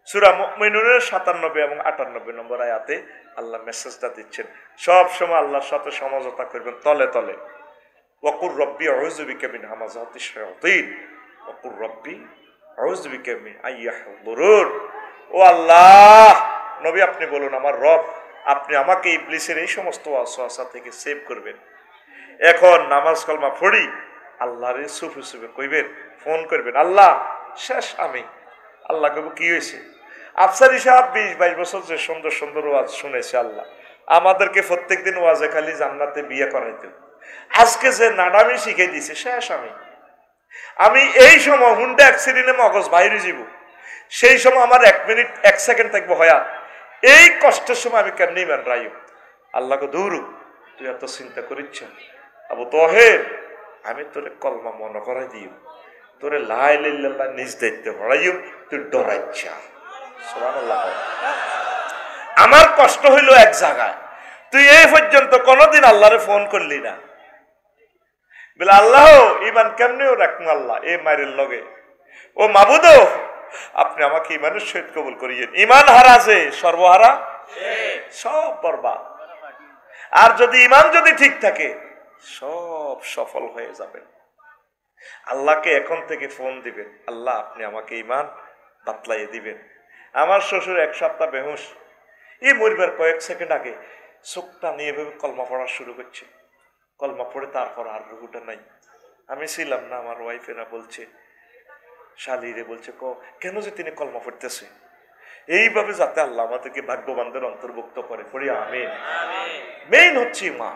সূরা মুমিনুনের 97 এবং 98 নম্বর আয়াতে আল্লাহ মেসেজটা দিচ্ছেন, সব সময় আল্লাহর সাথে সমঝোতা করবেন তলে তলে। ওয়াকুর রব্বি আউযু বিকা মিন হামাযাতিশ শায়াতিন ওয়াকুর রব্বি আউযু বিকা মিন আইয়াহদুরুন। ও আল্লাহ, নবী আপনি বলুন, আমার রব, আপনি আমাকে ইবলিসের এই সমস্ত ওয়াসওয়াসা থেকে সেভ করবেন। এখন নামাজ কালমা পড়ি, আল্লাহরে সুফে সুফে কইবেন, ফোন করবেন, আল্লাহ শেষ আমি। আল্লাহ কইব কি হয়েছে? আফসারি সাহেব 20-22 বছর যে সুন্দর সুন্দর ওয়াজ শুনেছে, আল্লাহ আমাদেরকে প্রত্যেকদিন ওয়াজে খালি জান্নাতে বিয়ে করাইতে, আজকে যে নাডামি শিখে দিছে, শেষ আমি এই সময় হুন্ডা অ্যাক্সিডেন্টে মগজ বাইরে যাব, সেই সময় আমার 1 মিনিট 1 সেকেন্ড থাকবো হয়া, এই কষ্টের সময় আমি কেমনি ইমান রাইব? আল্লাহকে দূর, তুই এত চিন্তা করিচ্ছ আবু তহের, আমি তোরে কলমা মনে করাই দিও, তোরে লা ইলাহা ইল্লাল্লাহ নিজ দায়িত্ব হরাইও, তুই ডরাইচ্ছা। সুবহানাল্লাহ। আমার কষ্ট হইল এক জায়গায়, তুই এই পর্যন্ত কোনদিন আল্লাহরে ফোন করলি না, বলে আল্লাহ ইমান কেমনেও রাখুন, আল্লাহ এ মায়ের লগে, ও মাবুদ আপনি আমাকে ইমানের সহিত কবুল করিয়েন। ইমান হারা যে সর্বহারা সব বরবাদ। আর যদি ঈমান যদি ঠিক থাকে সব সফল হয়ে যাবেন। আল্লাহকে এখন থেকে ফোন দিবেন, আল্লাহ আপনি আমাকে ঈমান বাতলাইয়ে দিবেন। আমার শ্বশুর এক সপ্তাহ বেহুশ, এই মরিবার কয়েক সেকেন্ড আগে চোখটা নিয়ে ভেবে কলমা পড়া শুরু করছে। কলমা পড়ে তারপর আর রুহুটা নাই। আমি ছিলাম না, আমার ওয়াইফেরা বলছে, শালিরে বলছে কেন যে তিনি কলমা পড়তেছে। এইভাবে যাতে আল্লাহ আমাদেরকে ভাগ্যবানদের অন্তর্ভুক্ত করে, পড়ি আমিন। মেইন হচ্ছে মা।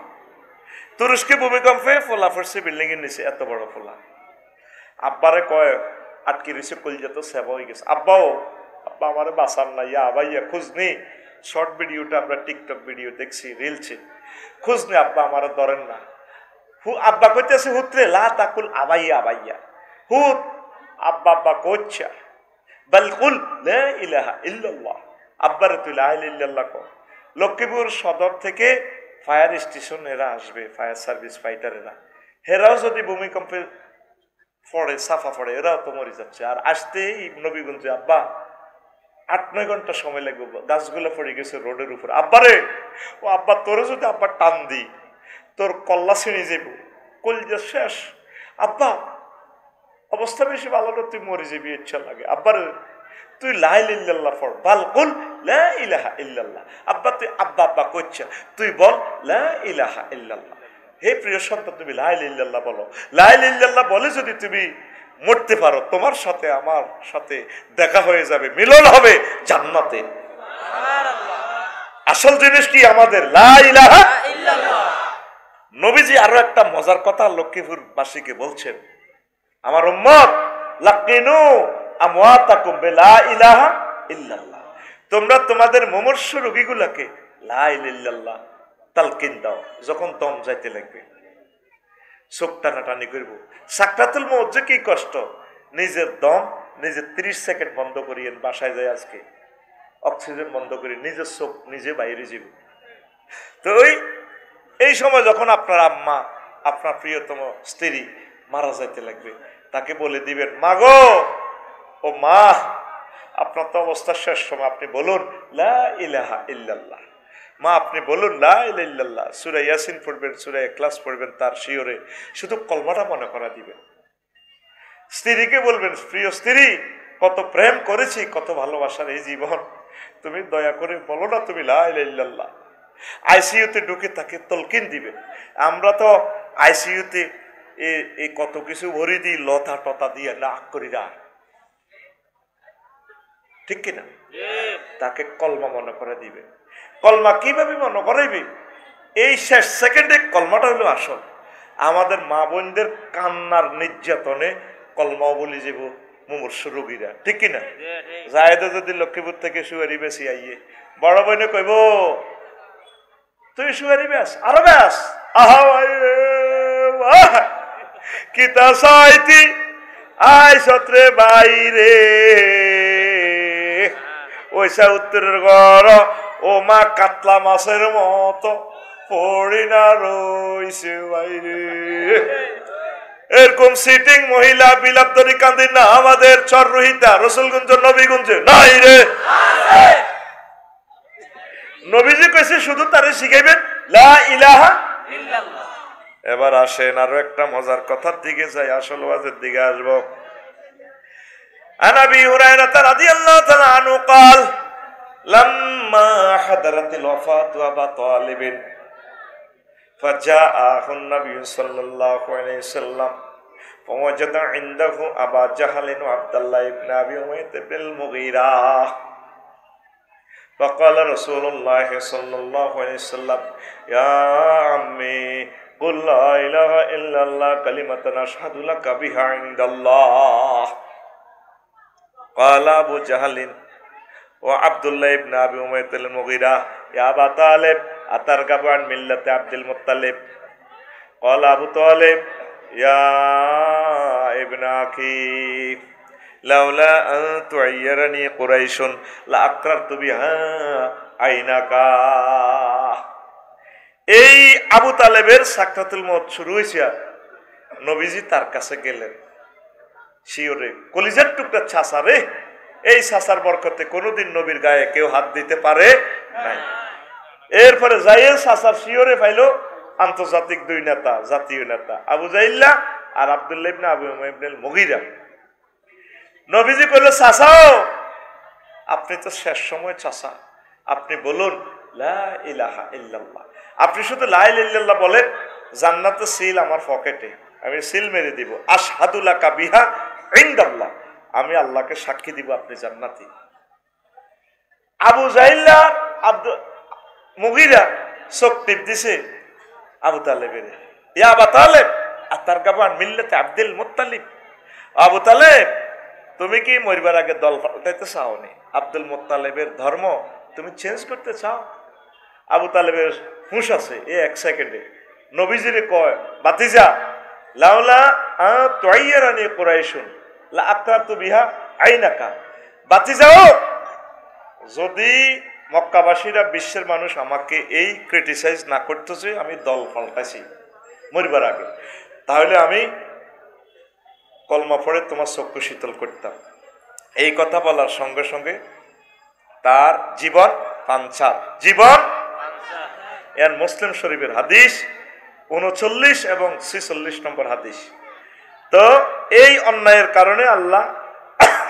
তুরস্কে ভূমিকম্পে ফোলা পড়ছে বিল্ডিং এর নিচে, এত বড় ফোলা। আব্বারে কয় আটকে রয়েছে, কলজা তো সেবা হয়ে গেছে। আব্বা আমারে বাঁচান না, ইয়া ভাইয়া খোঁজ নেই। শর্ট ভিডিওটা আমরা টিকটক ভিডিও দেখছি, রিলছে, খোঁজ নেই আব্বা আমারে ধরেন না। আব্বা কইতেছে হুতরে লা তাকুল আবাইয়া আবাইয়া, হুত আব্বা কোচ্ছা বালকুল লা ইলাহা ইল্লাল্লাহ। আব্বারে তুই লা ইলাহা ইল্লাল্লাহ কর। লক্ষ্মীপুর সদর থেকে ফায়ার স্টেশন এরা আসবে, ফায়ার সার্ভিস ফাইটারেরা, হেরাও যদি ভূমিকম্পে পড়ে সাফা পড়ে এরাও তো মরে যাচ্ছে। আর আসতেই নবীগঞ্জে আব্বা 8-9 ঘন্টা সময় লাগবে, গাছগুলো পড়ে গেছে রোডের উপর। আব্বারে ও আব্বা তোরে যদি আব্বা টান দি তোর কল্লা ছিঁড়ে যাব, কলজা শেষ। আব্বা অবস্থা বেশি ভালো না, তুই মরে যাবি ইচ্ছা লাগে। আব্বারে তুই লা ইলাহা ইল্লাল্লাহ পড়, বালকুল লা ইলাহা ইল্লাল্লাহ। আব্বা তুই আব্বা কইছা তুই বল লা ইলাহা ইল্লাল্লাহ। হে প্রিয় সন্তান, তুমি লা ইলাহা ইল্লাল্লাহ বলো। লা ইলাহা ইল্লাল্লাহ বলে যদি তুমি মরতে পারো, তোমার সাথে আমার সাথে দেখা হয়ে যাবে, মিলন হবে জান্নাতে। আসল জিনিস কি আমাদের লা ইলাহা ইল্লাল্লাহ। নবীজি আরো একটা মজার কথা লক্ষ্মীপুর বাসীকে বলছেন, আমার উম্মত লাকিনু আমওয়াতাকুম বিলা ইলাহা ইল্লাল্লাহ। তোমরা তোমাদের মুমূর্ষ রোগীগুলোকে লা ইলাহা ইল্লাল্লাহ তালকিন দাও যখন দম যাইতে লাগবে, চোখ টানাটানি করব। সাকরাতুল মউত যে কি কষ্ট, নিজের দম নিজে 30 সেকেন্ড বন্ধ করিয়েন, বাসায় যায় আজকে অক্সিজেন বন্ধ করি, নিজের চোখ নিজে বাইরে যাব। তো এই সময় যখন আপনার আম্মা, আপনার প্রিয়তম স্ত্রী মারা যাইতে লাগবে, তাকে বলে দিবেন, মা গো, ও মা, আপনার তো অবস্থা শেষ সময়, আপনি বলুন লা ইলাহা ইল্লাল্লাহ। মা আপনি বলুন লা ইলাহা ইল্লাল্লাহ। সূরা ইয়াসিন পড়বেন, সূরা ইখলাস পড়বেন, তার শিওরে শুধু কলমাটা মনে করা দিবেন। স্ত্রীকে বলবেন, প্রিয় স্ত্রী, কত প্রেম করেছি, কত ভালোবাসার এই জীবন, তুমি দয়া করে বলো না তুমি লা ইলাহা ইল্লাল্লাহ। আইসিইউতে ঢুকে তাকে তলকিন দিবেন। আমরা তো আইসিইউতে এই কত কিছু ভরি দিই, লতা টতা দিয়ে নাক করি না, ঠিক কিনা? তাকে কলমা মনে করে দিবে। কলমা কিভাবে মনে করাইবে? এই শেষ সেকেন্ডে কলমাটা হলো আসল। আমাদের মা বোনদের কান্নার নির্যাতনে কলমাও বলি যাব মুমূর্ষ রোগীরা, ঠিক কিনা? জায়দা যদি লক্ষ্মীপুর থেকে সুয়ারি বেশি আইয়ে, বড় বোনে কইব তুই সুয়ারি বেশ, আরো বেশ, আহা কিতা সাইতি আই সত্রে বাইরে, ওইসা উত্তরের ঘর ও মা কাতলা মাছের মতো পড়ি না রইছে বাইরে। এরকম সিটিং মহিলা বিলাপদরি কান্দি না আমাদের চররোহিতা রসুলগঞ্জ নবীগঞ্জে নাই রে। নবীজি কইছে শুধু তারে শিখাইবেন লা ইলাহা ইল্লাল্লাহ। এবার আসেন আরো একটা মজার কথার দিকে যাই, আসল ওয়াজের দিকে আসবো। আন আবি হুরায়রা রাদিয়াল্লাহু তাআলা আনহু قال لما حضرت الوفاة أبا طالب فجاءه النبي صلى الله عليه وسلم فوجد عنده أبا جهل وعبد الله بن أبي أمية بن المغيرة فقال رسول الله صلى الله عليه وسلم يا عمي قل لا إله إلا الله كلمة أشهد لك بها عند الله قال أبو جهل وعبد الله بن أبي أمية المغيرة يا أبا طالب أترغب عن ملة عبد المطلب قال أبو طالب يا ابن أخي لولا أن تعيرني قريش لأقررت بها عينك। এই আবু তালেবের সাকরাতুল মউত শুরু হয়েছে, নবীজি তার কাছে গেলেন, শিওরে কলিজার টুকরা ছাসা রে, এই ছাসার বরকতে কোনোদিন নবীর গায়ে কেউ হাত দিতে পারে নাই। এরপরে জায়েল সাসার শিওরে পাইলো আন্তর্জাতিক দুই নেতা, জাতীয় নেতা আবু জাইল্লা আর আব্দুল্লাহ ইবনে আবু ইবনুল মুগীরা। নবীজি কইল, চাচাও আপনি তো শেষ সময় চাচা, আপনি বলুন লা ইলাহা ইল্লাল্লাহ। আপনি শুধু লা ইলাহা ইল্লাল্লাহ বলেন, জান্নাতের সিল আমার পকেটে, আমি সিল মেরে দিব। আশহাদু লাকা বিহা ইনদাল্লাহ, আমি আল্লাহকে সাক্ষী দিব আপনি জান্নাতি। আবু জাইল্লা মুগীরা চোখ টিপ দিছে আবু তালেবের, ইয়া আবু তালেব আতারগাবান মিল্লাতে আব্দুল মুত্তালিব। আবু তালেব, তুমি কি মরবার আগে দল পাল্টাইতে চাও নি? আব্দুল মুত্তালিবের ধর্ম তুমি চেঞ্জ করতে চাও? আবু তালেবের হুঁশ আছে, এক সেকেন্ডে নবীজিরে কয়, বাতিজা লাউলা তুআইয়ারানি কুরাইশুন লা আকরাতু বিহা আইনাকা। বাতিজাও, যদি মক্কাবাসীরা, বিশ্বের মানুষ আমাকে এই ক্রিটিসাইজ না করতেছে আমি দল পাল্টাইছি মরবার আগে, তাহলে আমি কলমা পড়ে তোমার চক্ষু শীতল করতাম। এই কথা বলার সঙ্গে সঙ্গে তার জীবন পাঞ্চার, জীবন। এর মুসলিম শরীফের হাদিস 39 এবং 46 নম্বর হাদিস। তো এই অন্যায়ের কারণে আল্লাহ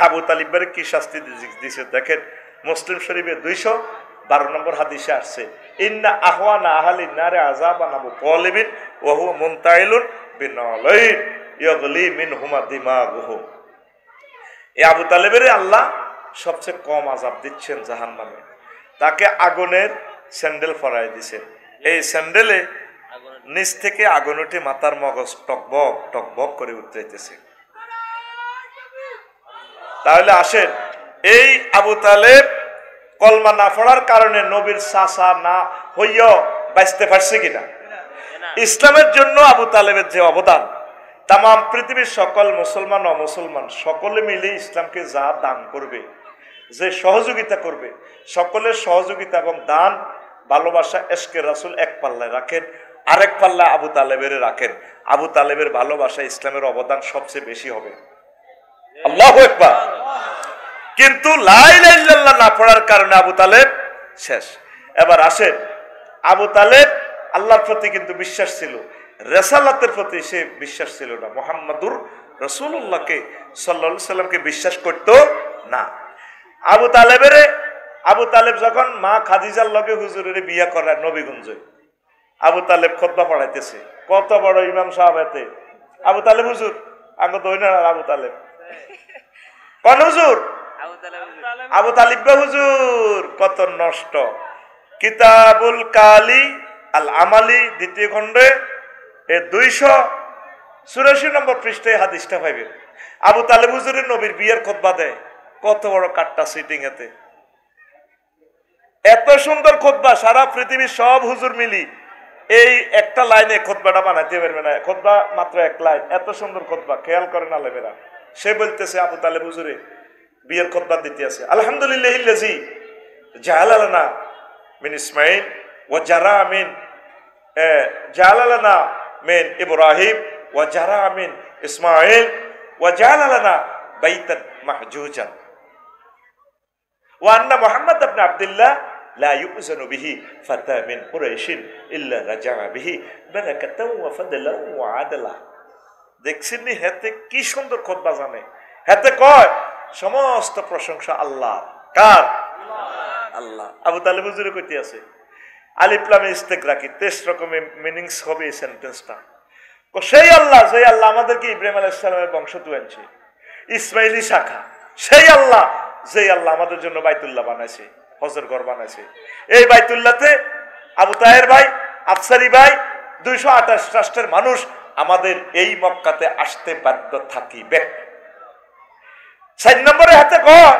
আবু তালিবের কি শাস্তি দিয়েছে দেখেন, মুসলিম শরীফের 212 নম্বর হাদিসে আসছে, ইন্না আহওয়ানা আহলিন নারে আযাবান আবু তালিবিন ওয়া হুয়া মুনতাইলুন বিনালাইন ইয়াগলি মিনহুমা দিমাগুহু। এই আবু তালেবের আল্লাহ সবচেয়ে কম আযাব দিচ্ছেন জাহান্নামে। তাকে আগুনের স্যান্ডেল পরায় দিয়েছেন, এই স্যান্ডেলে নিচ থেকে আগুন উঠে মাথার মগজ টকবক টকবক করে উঠতেছে। তাহলে আসেন, এই আবু তালেব কলমা না পড়ার কারণে নবীর চাচা না হইয়া বাঁচতে পারছে কিনা? ইসলামের জন্য আবু তালেবের যে অবদান, তাম পৃথিবীর সকল মুসলমান অমুসলমান সকলে মিলে ইসলামকে যা দান করবে, যে সহযোগিতা করবে, সকলের সহযোগিতা এবং দান, ভালোবাসা, এশকে রাসূল এক পাল্লায় রাখেন, আরেক পাল্লা আবু তালেবের রাখেন। আবু তালেবের ভালোবাসা, ইসলামের অবদান সবচেয়ে বেশি হবে। আল্লাহু আকবার। কিন্তু লা ইলাহা ইল্লাল্লাহ না পড়ার কারণে আবু তালেব শেষ। এবার আসেন, আবু তালেব আল্লাহর প্রতি কিন্তু বিশ্বাস ছিল, রিসালাতের প্রতি সে বিশ্বাস ছিল না। মুহাম্মাদুর রাসূলুল্লাহকে সাল্লাল্লাহু আলাইহি সাল্লামকে বিশ্বাস করত না। আবু তালেব যখন মা খাদিজার লগে হুজুরের বিয়ে করায় নবীগঞ্জে, আবু তালেব খুতবা পড়াইতেছে, কত বড় ইমাম সাহেব এতে, আবু তালেব হুজুর আঙ্গ দইনা আবু তালেব কোন হুজুর? আবু তালিব হুজুর কত নষ্ট। কিতাবুল কালি আল আমালি 2য় খণ্ডে 284 নম্বর পৃষ্ঠায় হাদিসটা পাইবেন। আবু তালেব হুজুরের নবীর বিয়ের খুতবা দেয়, কত বড় কাটটা সিটিং, এতে এত সুন্দর খুতবা, সারা পৃথিবীর সব হুজুর মিলি এই একটা লাইনে খুতবাটা বানাইতে পারবে না। খুতবা মাত্র এক লাইন, এত সুন্দর খুতবা, খেয়াল করে না লেবেরা। সে বলতেছে আবু তালেব হুজুরে বিয়ের খুতবা দিতে আছে, আলহামদুলিল্লাহিল্লাযী জাআলা লানা মিন ইসমাঈল ওয়া জারা মিন জাআলা লানা মিন ইব্রাহিম ওয়া জারা মিন ইসমাঈল ওয়া জাআলা লানা বাইতান মাহজুজান ওয়া আন্না মুহাম্মদ ইবনে আব্দুল্লাহ লা ইউযানু বিহি ফাতা মিন কুরাইশিন ইল্লা রাজা'a বিহি বারাকাতাও ওয়া ফাদলাও ওয়া আদলা। দেখছেন নি হেতে কি সুন্দর খুতবা জানে। হেতে কয় সমস্ত প্রশংসা আল্লাহ। কার? আল্লাহ। আবু তালেব হুজুরে কইতে আছে, আলিফ লাম ইস্তেগরাকি 23 রকমের মিনিংস হবে এই সেন্টেন্সটা। সেই আল্লাহ, যে আল্লাহ আমাদেরকে ইব্রাহিম আলাইহিস সালামের বংশ তুলেছে, ইসমাইলি শাখা, সেই আল্লাহ যে আল্লাহ আমাদের জন্য বাইতুল্লাহ বানাইছে, হজের ঘর বানাইছে। এই বাইতুল্লাহতে আবু তাহের ভাই, আফসারি ভাই, 228 রাষ্ট্রের মানুষ আমাদের এই মক্কাতে আসতে বাধ্য থাকিবে। 4 নম্বরে হাতে কয়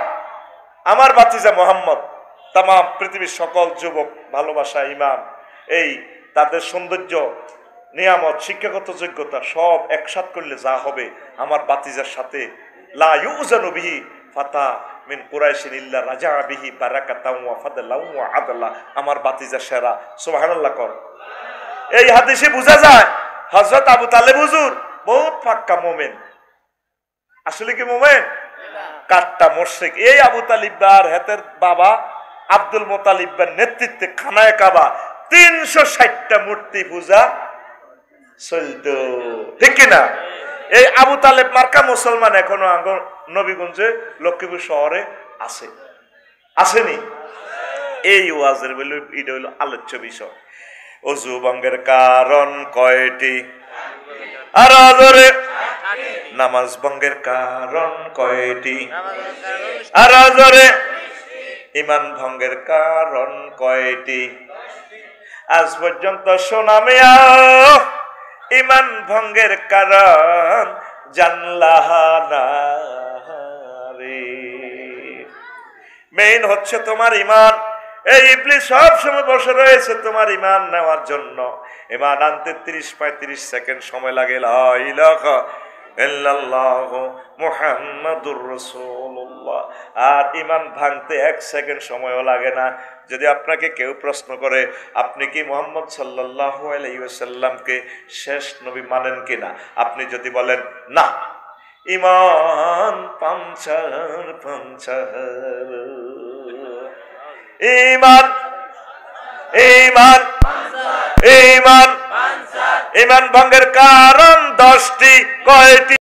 আমার বাতিজা মোহাম্মদ, তাম পৃথিবীর সকল যুবক ভালোবাসা, ইমান, এই তাদের সৌন্দর্য, নিয়ামত, শিক্ষাগত যোগ্যতা সব একসাথ করলে যা হবে আমার বাতিজার সাথে, লা ইউযানু বিহি ফাতা মিন কুরাইশিন ইল্লা রাজা'a বিহি বারাকাতাও ওয়া ফাদলাও ওয়া আদলা। আমার বাতিজা সেরা। সুবহানাল্লাহ কর। এই হাদিসে বোঝা যায় হযরত আবু তালেব হুজুর বহুত পাক্কা মুমিন। আসলে কি মুমিন? কাট্টা মুশরিক। এই আবু তালিব আর হেতের বাবা আব্দুল মোতালিবের নেতৃত্বে খানায় কাবা 360টা মূর্তি পূজা চলত, ঠিক কিনা? এই আবু তালেব মার্কা মুসলমান এখনো নবীগঞ্জে লক্ষ্মীপুর শহরে আছে, আসেনি? এই ওয়াজের বলে এটা হইল আলোচ্য বিষয়। অজু ভঙ্গের কারণ কয়টি? আর আজরে নামাজ ভঙ্গের কারণ কয়টি? আর আজরে ইমান ভঙ্গের কারণ কয়টি? আজ পর্যন্ত শোনা মিয়া ইমান ভঙ্গের কারণ জানলাহ না রে। মেইন হচ্ছে তোমার ইমান। এই ইবলিস সব সময় বসে রয়েছে তোমার ইমান নেওয়ার জন্য। ইমান আনতে 30-35 সেকেন্ড সময় লাগে, লা ইলাহা ইল্লাল্লাহু মুহাম্মাদুর রাসূলুল্লাহ। আর ইমান ভাঙতে 1 সেকেন্ড সময়ও লাগে না। যদি আপনাকে কেউ প্রশ্ন করে আপনি কি মুহাম্মদ সাল্লাল্লাহু আলাইহি ওয়াসাল্লামকে শেষ নবী মানেন কিনা, আপনি যদি বলেন না, ইমান পাঞ্চার পাঞ্চার, ইমান ইমান ইমান ইমান ভঙ্গের কারণ 10টি, কয়টি?